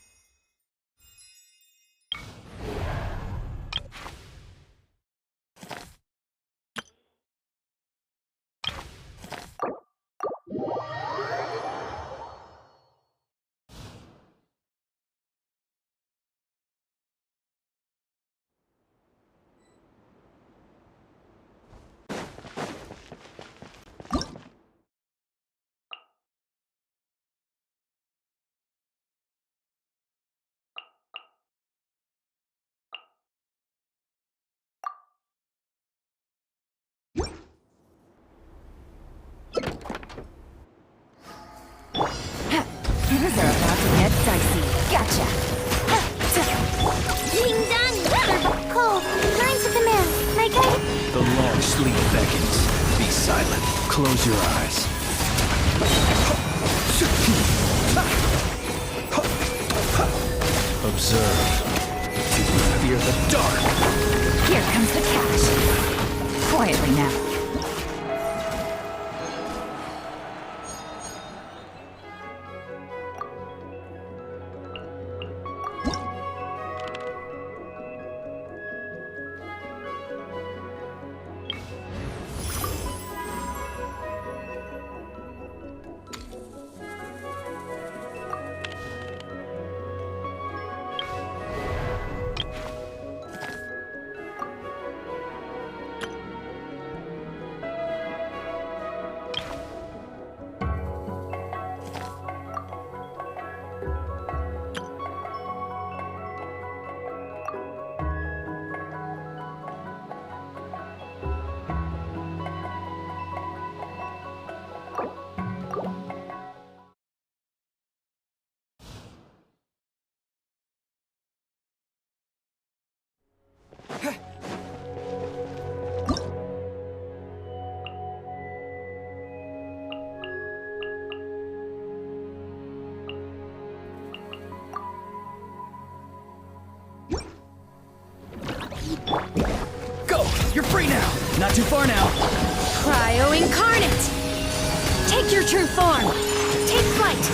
Speaker 13: Things are about to get dicey. Gotcha.
Speaker 3: Ding dong, Cole, lines of command. My guy.
Speaker 18: The long sleep beckons. Be silent. Close your eyes. Observe. Do not fear the dark.
Speaker 13: Here comes the cash. Quietly now.
Speaker 18: Go! You're free now! Not too far now!
Speaker 17: Cryo Incarnate! Take your true form! Take flight!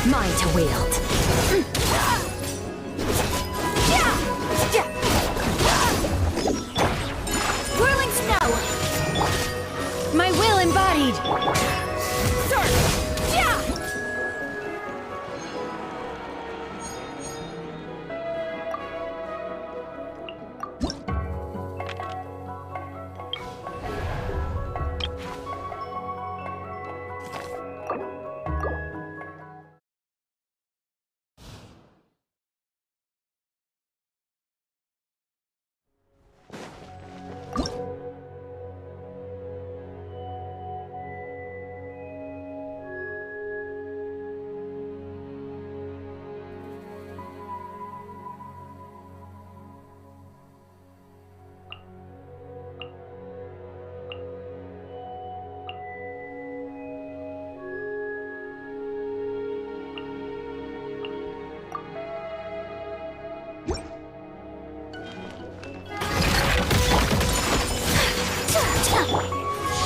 Speaker 13: Mine to wield.
Speaker 3: Whirling snow!
Speaker 17: speed!
Speaker 13: Surf! Yeah!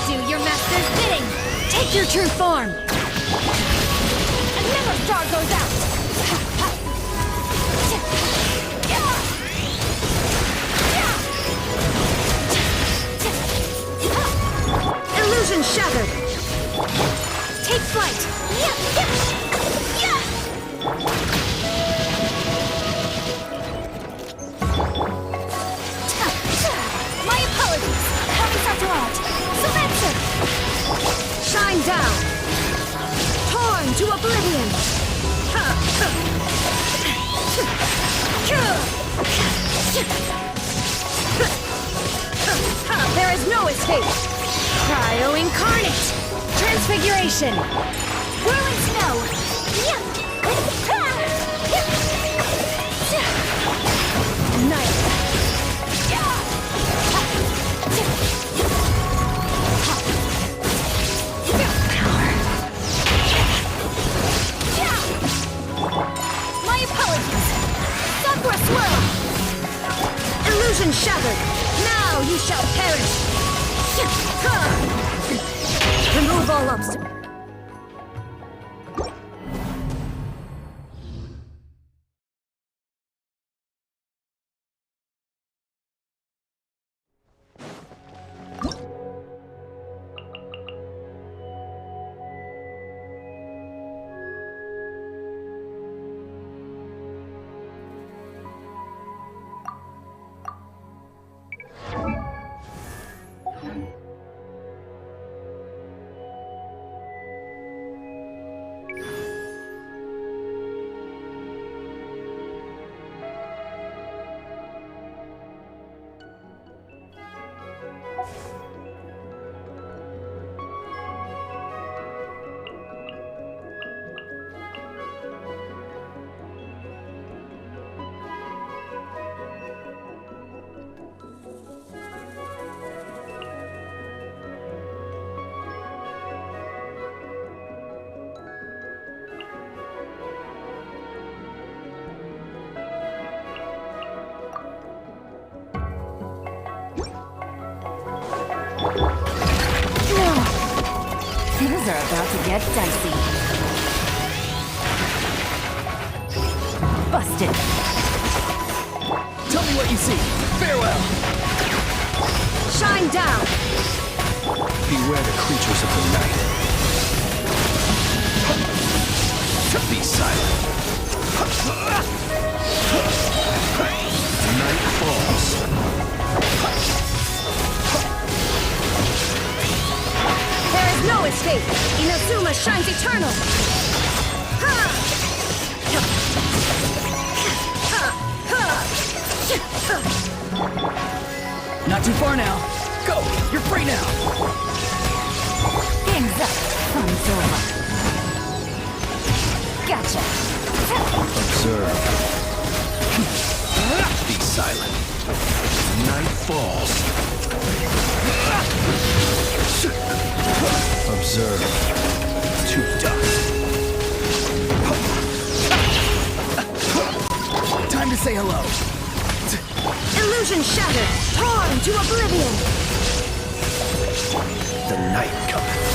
Speaker 17: Do your master's bidding! Take your true form!
Speaker 13: Another star goes out!
Speaker 17: Illusion shattered! Take flight!
Speaker 13: My apologies! Happy Surrender!
Speaker 17: Shine down! Torn to oblivion! There is no escape! Cryo incarnate! Transfiguration!
Speaker 13: Whirling snow!
Speaker 17: Night!
Speaker 13: My apologies! Sakura swirl!
Speaker 17: Illusion shattered! Now you shall perish! Remove all obstacles.
Speaker 13: Things are about to get dicey. Busted.
Speaker 18: Tell me what you see. Farewell.
Speaker 17: Shine down!
Speaker 18: Beware the creatures of the night. Be silent. Night falls.
Speaker 17: There is no escape! Inazuma shines eternal!
Speaker 18: Not too far now. Go! You're free now!
Speaker 13: Game's up. Fun's over. Gotcha.
Speaker 18: Observe. Be silent. Night falls. Observe. To dust. Time to say hello.
Speaker 17: Illusion shattered! Torn to oblivion!
Speaker 18: The night cometh.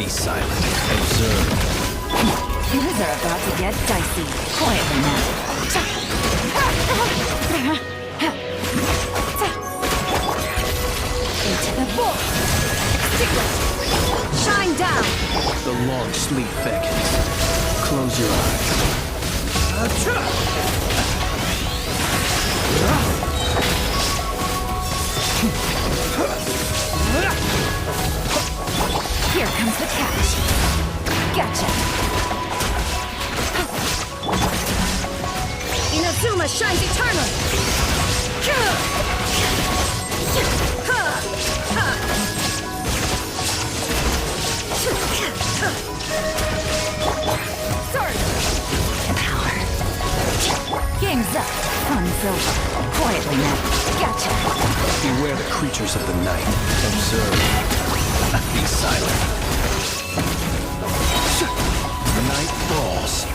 Speaker 18: Be silent. Observe.
Speaker 13: Things are about to get dicey. Quietly now. Into the ball. Shine down.
Speaker 18: The long sleep beckons. Close your eyes.
Speaker 13: Here comes the catch. Gotcha. Inazuma shines eternal. Sword. Power. Game's up. Fun's over. Quietly now. Gotcha.
Speaker 18: Beware the creatures of the night. Observe. Be silent. Night falls.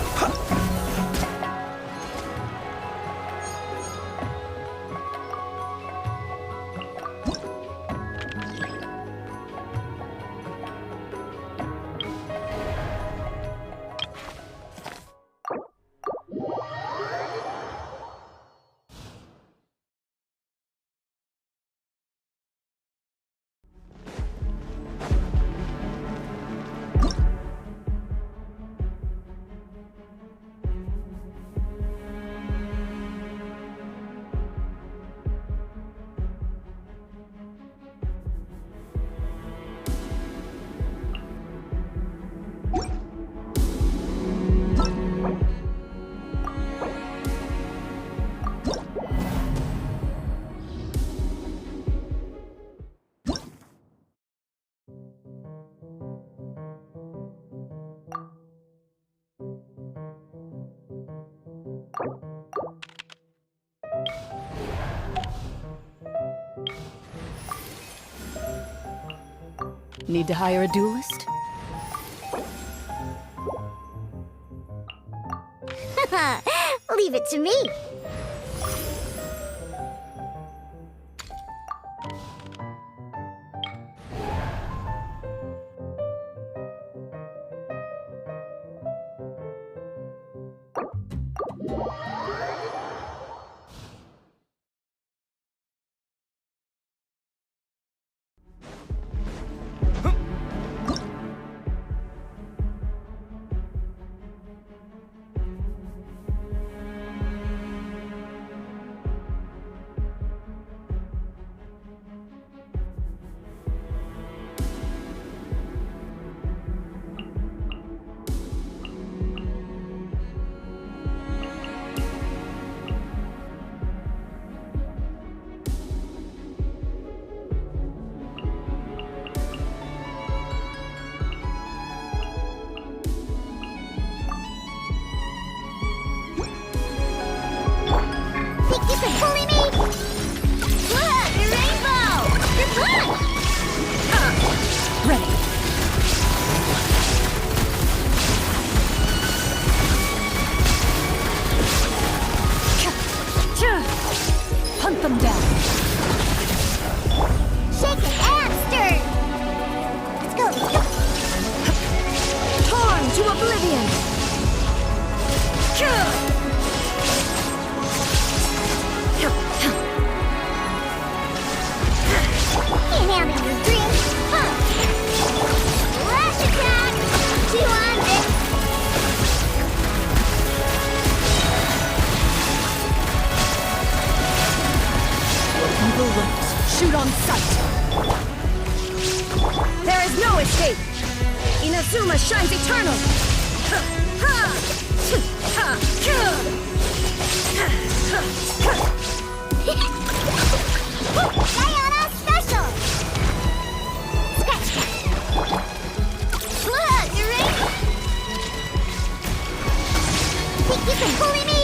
Speaker 16: Need to hire a duelist?
Speaker 3: Leave it to me.
Speaker 16: Hunt them down.
Speaker 3: Shaken and stirred. Let's go.
Speaker 13: Torn to oblivion.
Speaker 3: Can't handle your dream. Huh. Lash attack. Do you want this?
Speaker 16: Evil lips. Shoot on sight.
Speaker 13: There is no escape. Inazuma shines eternal.
Speaker 3: Diana special. Scratch. Look, you're right. Think you can bully me?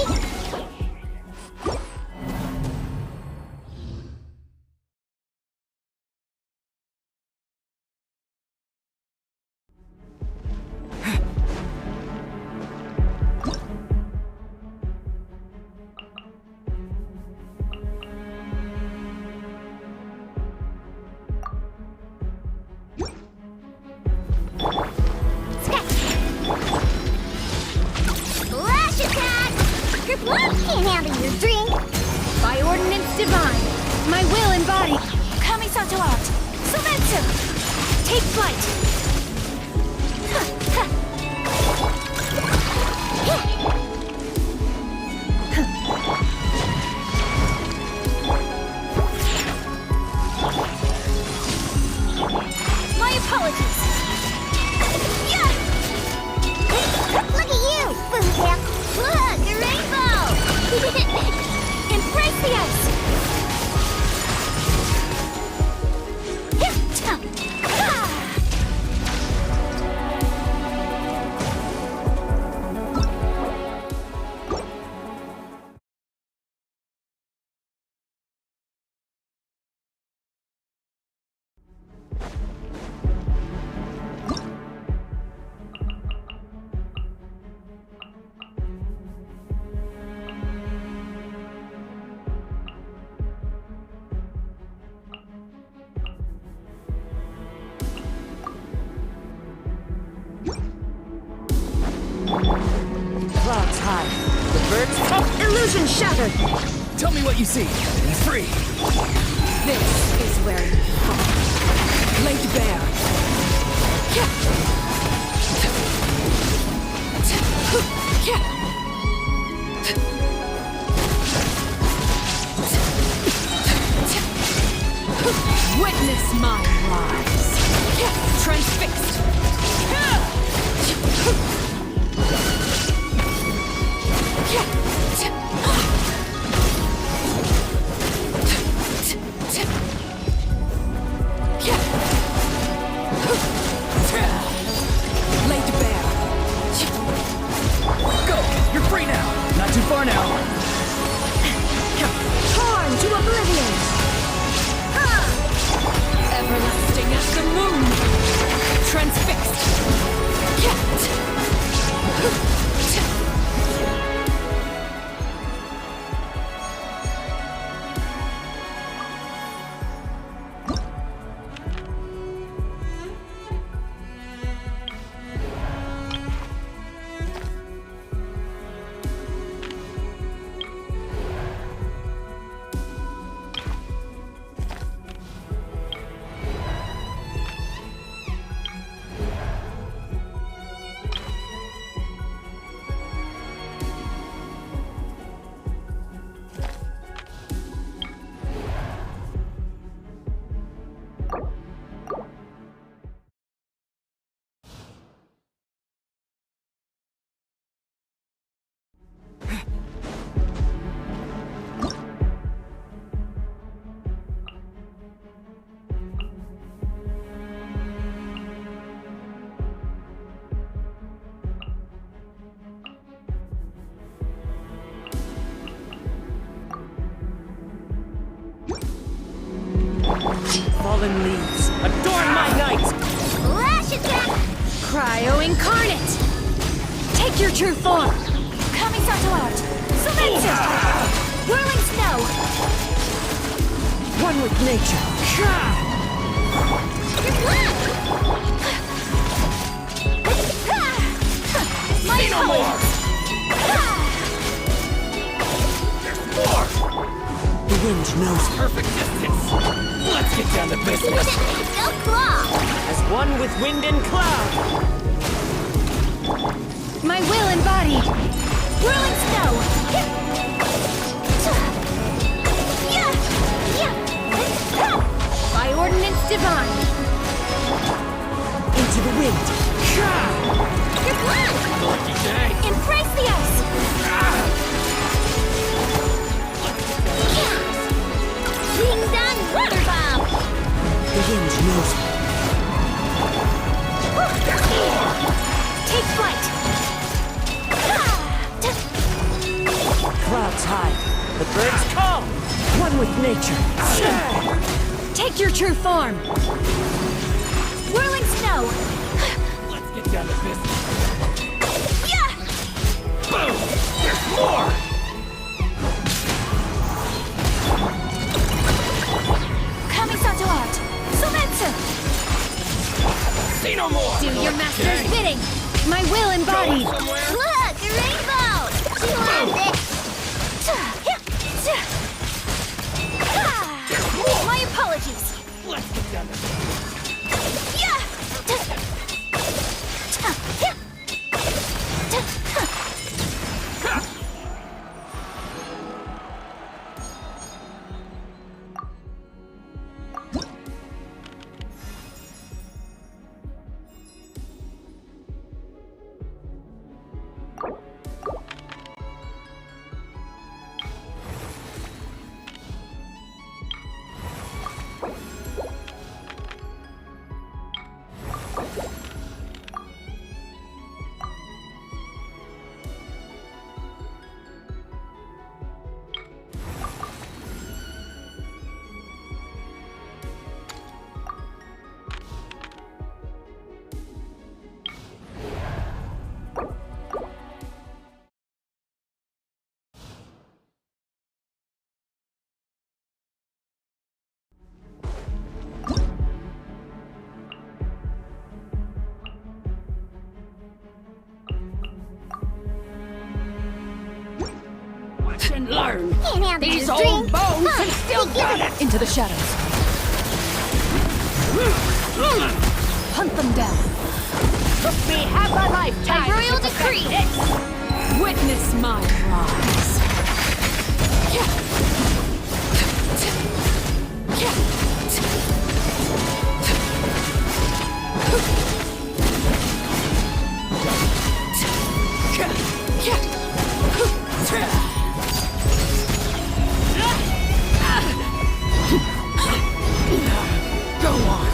Speaker 3: can handle your drink.
Speaker 17: By ordinance divine, my will embodied.
Speaker 13: Kamisato out! Sumetsu! Take flight! My apologies!
Speaker 3: Yeah! Look at you, Boomtail! Look, a rainbow!
Speaker 13: Embrace the ice!
Speaker 17: Clouds high. The birds come. Illusion shattered.
Speaker 18: Tell me what you see. Be free.
Speaker 17: This is where you fall.
Speaker 18: Laid bare.
Speaker 17: Witness my rise. Transfixed.
Speaker 18: Laid bare. Go! You're free now. Not too far now.
Speaker 17: Torn to oblivion. Everlasting as the moon. Transfixed. Fallen leaves, adorn my night!
Speaker 3: Lash attack!
Speaker 17: Cryo incarnate! Take your true form!
Speaker 13: Kamisato out! Sumetsu! Whirling snow!
Speaker 17: One with nature!
Speaker 13: My
Speaker 10: Say no more!
Speaker 17: The wind knows
Speaker 10: Perfect distance. Let's get down to business.
Speaker 3: Go claw!
Speaker 17: as one with wind and cloud! My will embodied!
Speaker 13: Whirling snow!
Speaker 17: By ordinance divine! Into the wind!
Speaker 3: You're blocked!
Speaker 10: Lucky day.
Speaker 13: Embrace the ice!
Speaker 3: Ding dong water bomb!
Speaker 17: The wind knows me.
Speaker 13: Take flight!
Speaker 17: Clouds high. The birds come! One with nature. Take your true form!
Speaker 13: Whirling snow!
Speaker 10: Let's get down to business.
Speaker 13: Yeah!
Speaker 10: Boom! There's more!
Speaker 13: Kamisato out! Sumetsu!
Speaker 10: Say no more!
Speaker 17: Do your master's bidding! My will embodied!
Speaker 3: Look, a rainbow! She wants it!
Speaker 17: and learn.
Speaker 3: Can't handle
Speaker 17: These
Speaker 3: this
Speaker 17: old
Speaker 3: drink.
Speaker 17: bones
Speaker 3: Huh,
Speaker 17: can still
Speaker 3: we
Speaker 17: got
Speaker 3: get
Speaker 17: it.
Speaker 16: Into the shadows. Hunt them down.
Speaker 17: Look me have a lifetime.
Speaker 2: By royal
Speaker 17: to perfect
Speaker 2: decree.
Speaker 17: this.
Speaker 16: Witness my rise.
Speaker 17: Go on.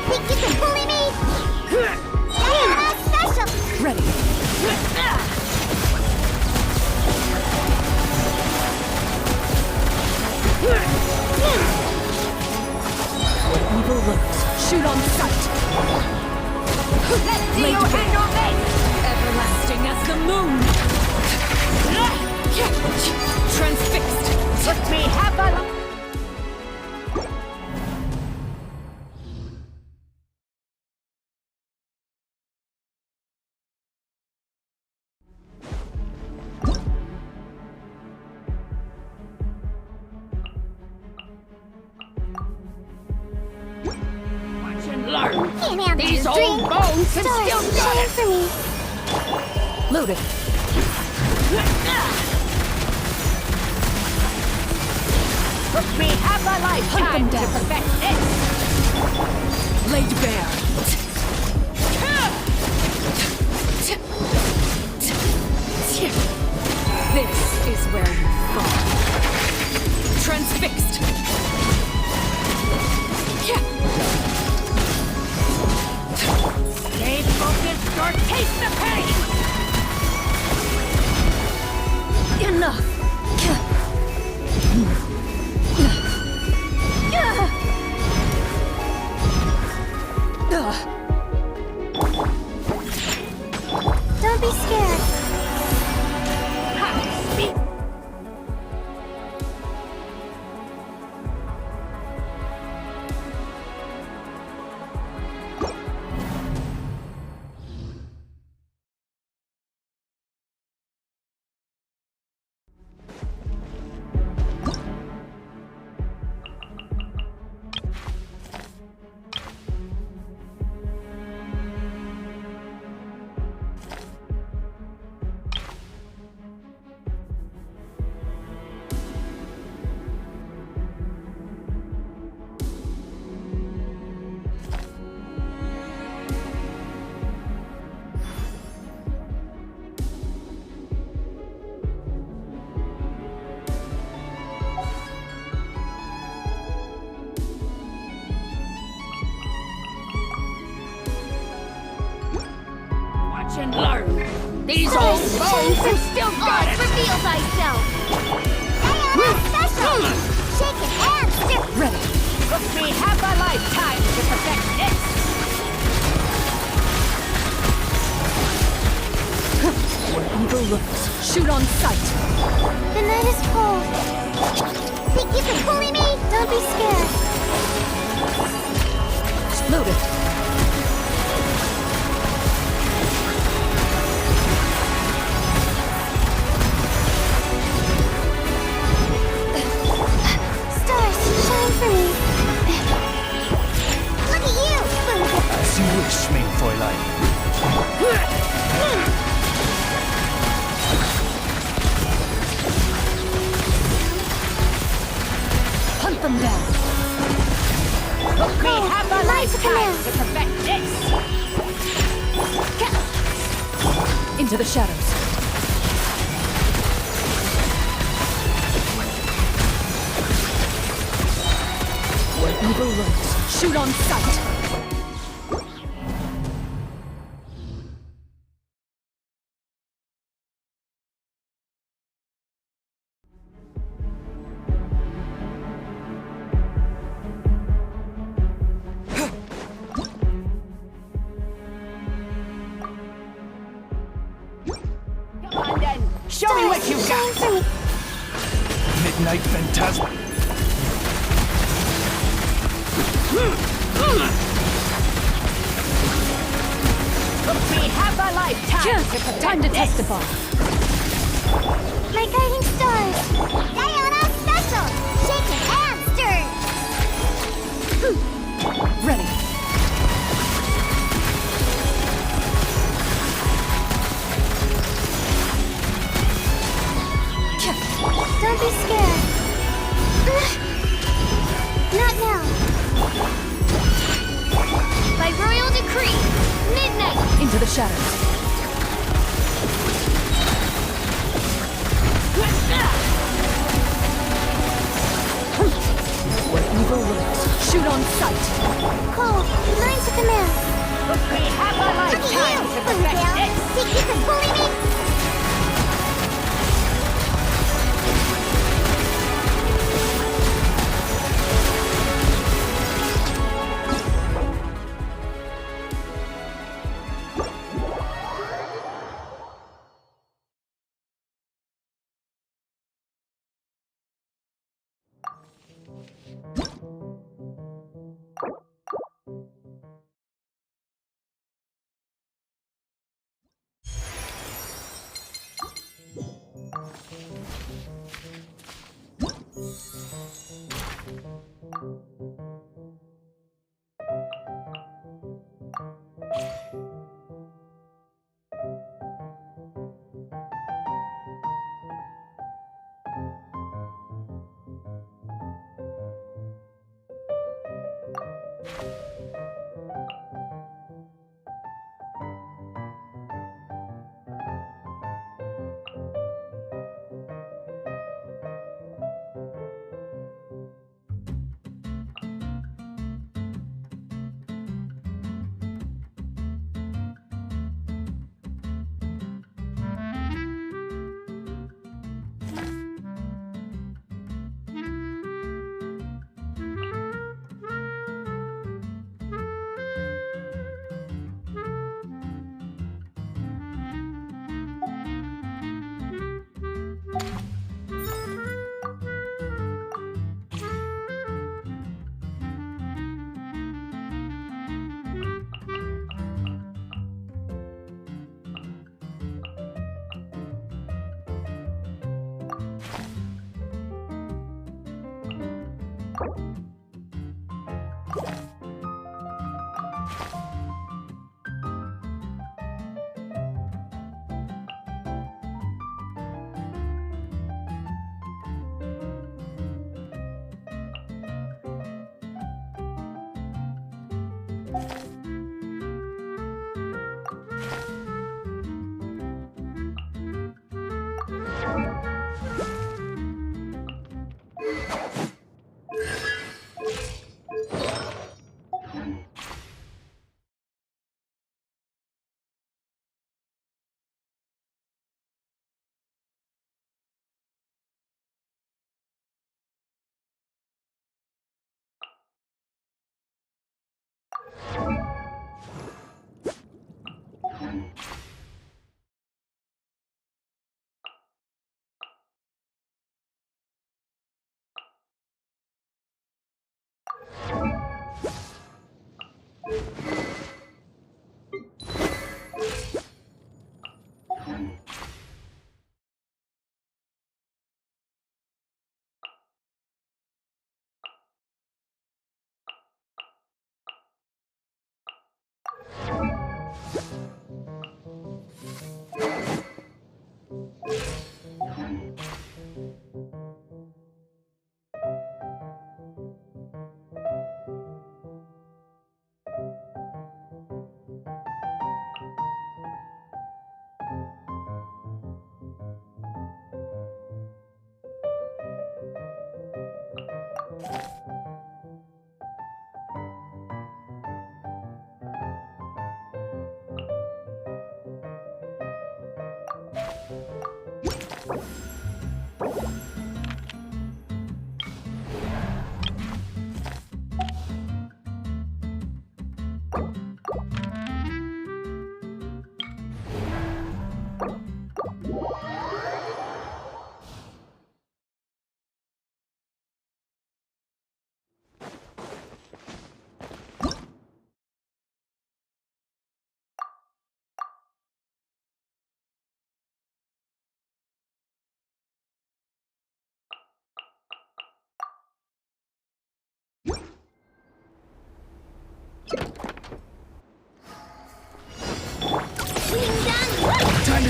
Speaker 3: Think you can bully me? Diana special!
Speaker 16: Ready. Where evil lurks, shoot on sight.
Speaker 17: Let's see you handle this.
Speaker 16: Everlasting as the moon. Transfixed.
Speaker 17: Let me have a... Watch and learn.
Speaker 3: Can't handle
Speaker 17: These
Speaker 3: this
Speaker 17: old
Speaker 3: drink.
Speaker 17: bones can
Speaker 3: Stars,
Speaker 17: still got
Speaker 3: shine
Speaker 17: it.
Speaker 3: for me.
Speaker 16: Loaded.
Speaker 17: Let me have a lifetime to
Speaker 16: down.
Speaker 17: perfect this.
Speaker 16: Laid bare. This is where you fall. Transfixed.
Speaker 17: Stay focused or taste the pain.
Speaker 16: Enough.
Speaker 3: Don't be scared.
Speaker 17: Watch and learn. These old bones have still got it.
Speaker 3: Reveal thyself. Diana special! Shaking and stiff.
Speaker 16: Ready.
Speaker 17: Let me have a lifetime to perfect this.
Speaker 16: Where evil lurks, shoot on sight.
Speaker 3: The night is cold. Think you can bully me? Don't be scared.
Speaker 16: Loaded.
Speaker 3: Stars, shine for me. Look at you!
Speaker 18: As you wish, mein Fräulein.
Speaker 16: Hunt them down.
Speaker 17: Let me have a
Speaker 3: Light to
Speaker 17: lifetime
Speaker 3: command.
Speaker 17: to perfect this.
Speaker 16: Into the shadows. Where evil lurks, shoot on sight.
Speaker 17: Come on then. Show me what you've got.
Speaker 3: Shine for me.
Speaker 18: Midnight Phantasm.
Speaker 17: Let me have my lifetime.
Speaker 16: Time to testify.
Speaker 3: My guiding stars! Diana special! Shaken and stirred!
Speaker 16: Ready.
Speaker 3: Don't be scared. Not now. By royal decree, midnight!
Speaker 16: Into the shadows. What evil works? Shoot on sight.
Speaker 3: Cole, lines to command.
Speaker 17: We have a lifetime to perfect this.
Speaker 3: Think you could bully me?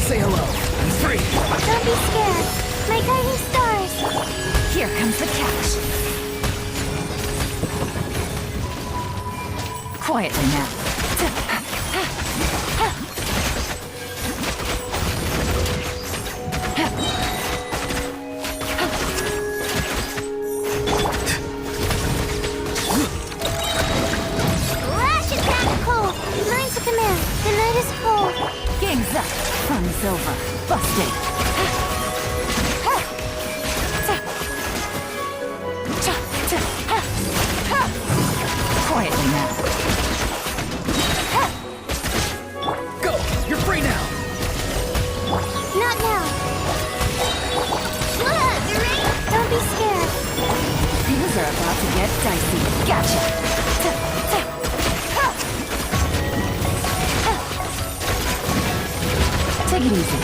Speaker 18: say hello. I'm free.
Speaker 3: Don't be scared. My guiding stars.
Speaker 13: Here comes the catch. Quietly now.
Speaker 3: Lash attack cold. Mine's a command. The night is cold.
Speaker 13: Game's up. Fun's over. Busted. Quietly now.
Speaker 18: Go! You're free now!
Speaker 3: Not now. Don't be scared.
Speaker 13: Things are about to get dicey. Gotcha. Take it easy.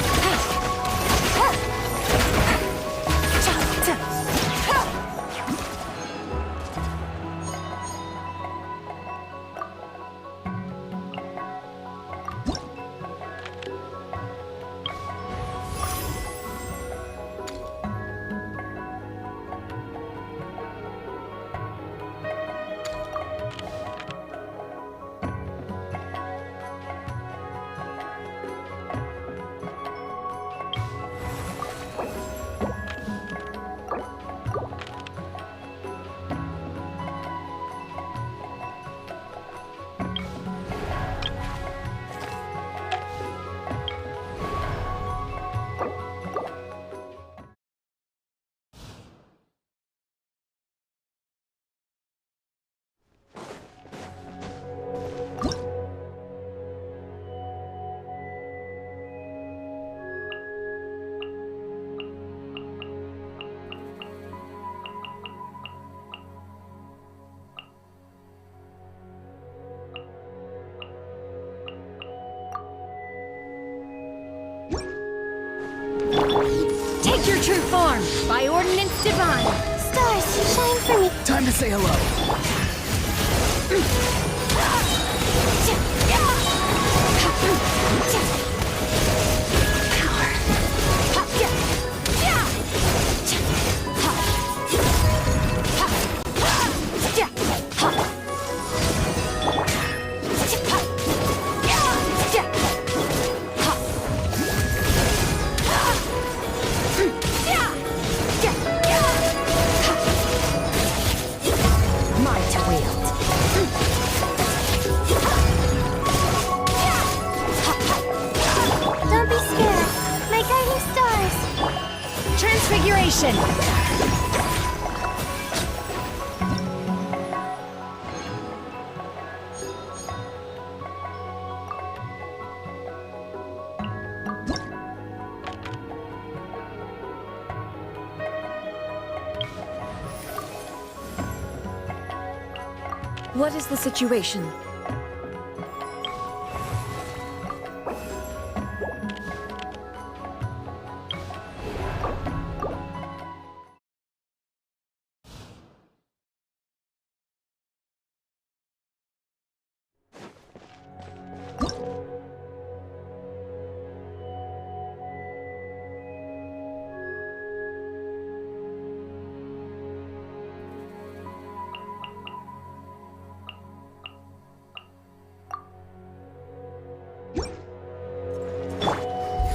Speaker 17: Take your true form, by ordinance divine.
Speaker 3: Stars, shine for me.
Speaker 18: Time to say hello.
Speaker 3: Don't be scared. My guiding stars.
Speaker 17: Transfiguration.
Speaker 16: What is the situation?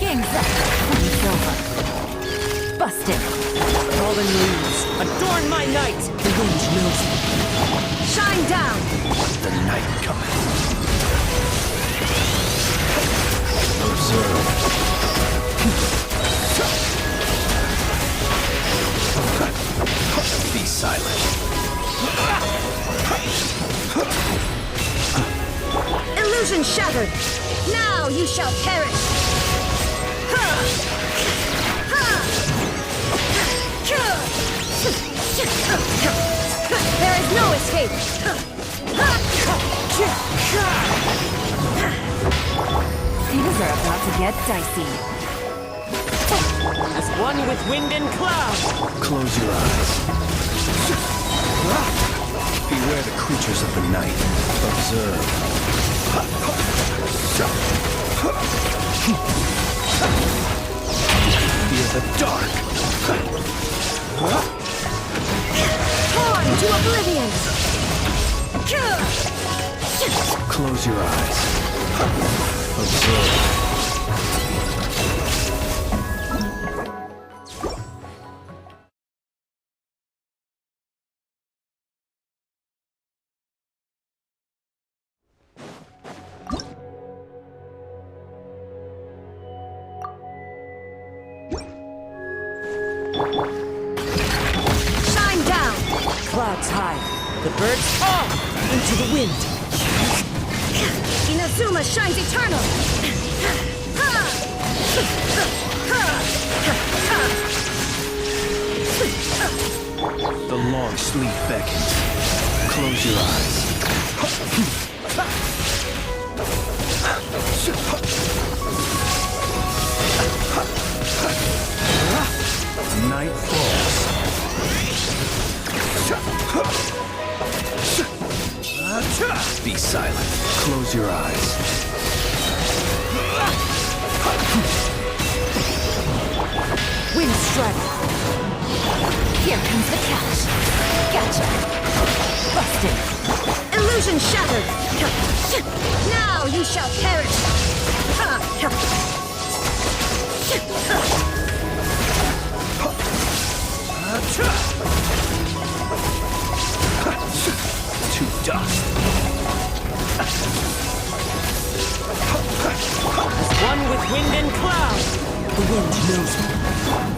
Speaker 13: Game's up. Fun's over. Busted.
Speaker 8: Fallen leaves, adorn my night! The wind knows me.
Speaker 17: Shine down.
Speaker 18: The night cometh. Observe. Be silent.
Speaker 17: Illusion shattered. Now you shall perish. There is no escape.
Speaker 13: Things are about to get dicey.
Speaker 8: As one with wind and cloud!
Speaker 18: Close your eyes. Beware the creatures of the night. Observe. dark.
Speaker 17: Torn to oblivion!
Speaker 18: Close your eyes. Observe.
Speaker 17: Shine down! Clouds high. The birds fall into the wind. Inazuma shines eternal!
Speaker 18: The long sleep beckons. Close your eyes. Night falls. Be silent. Close your eyes.
Speaker 17: Wind strike! Here comes the catch! Gotcha! Busted! Illusion shattered! Now you shall perish!
Speaker 18: To dust.
Speaker 17: As one with wind and cloud! The wind knows me.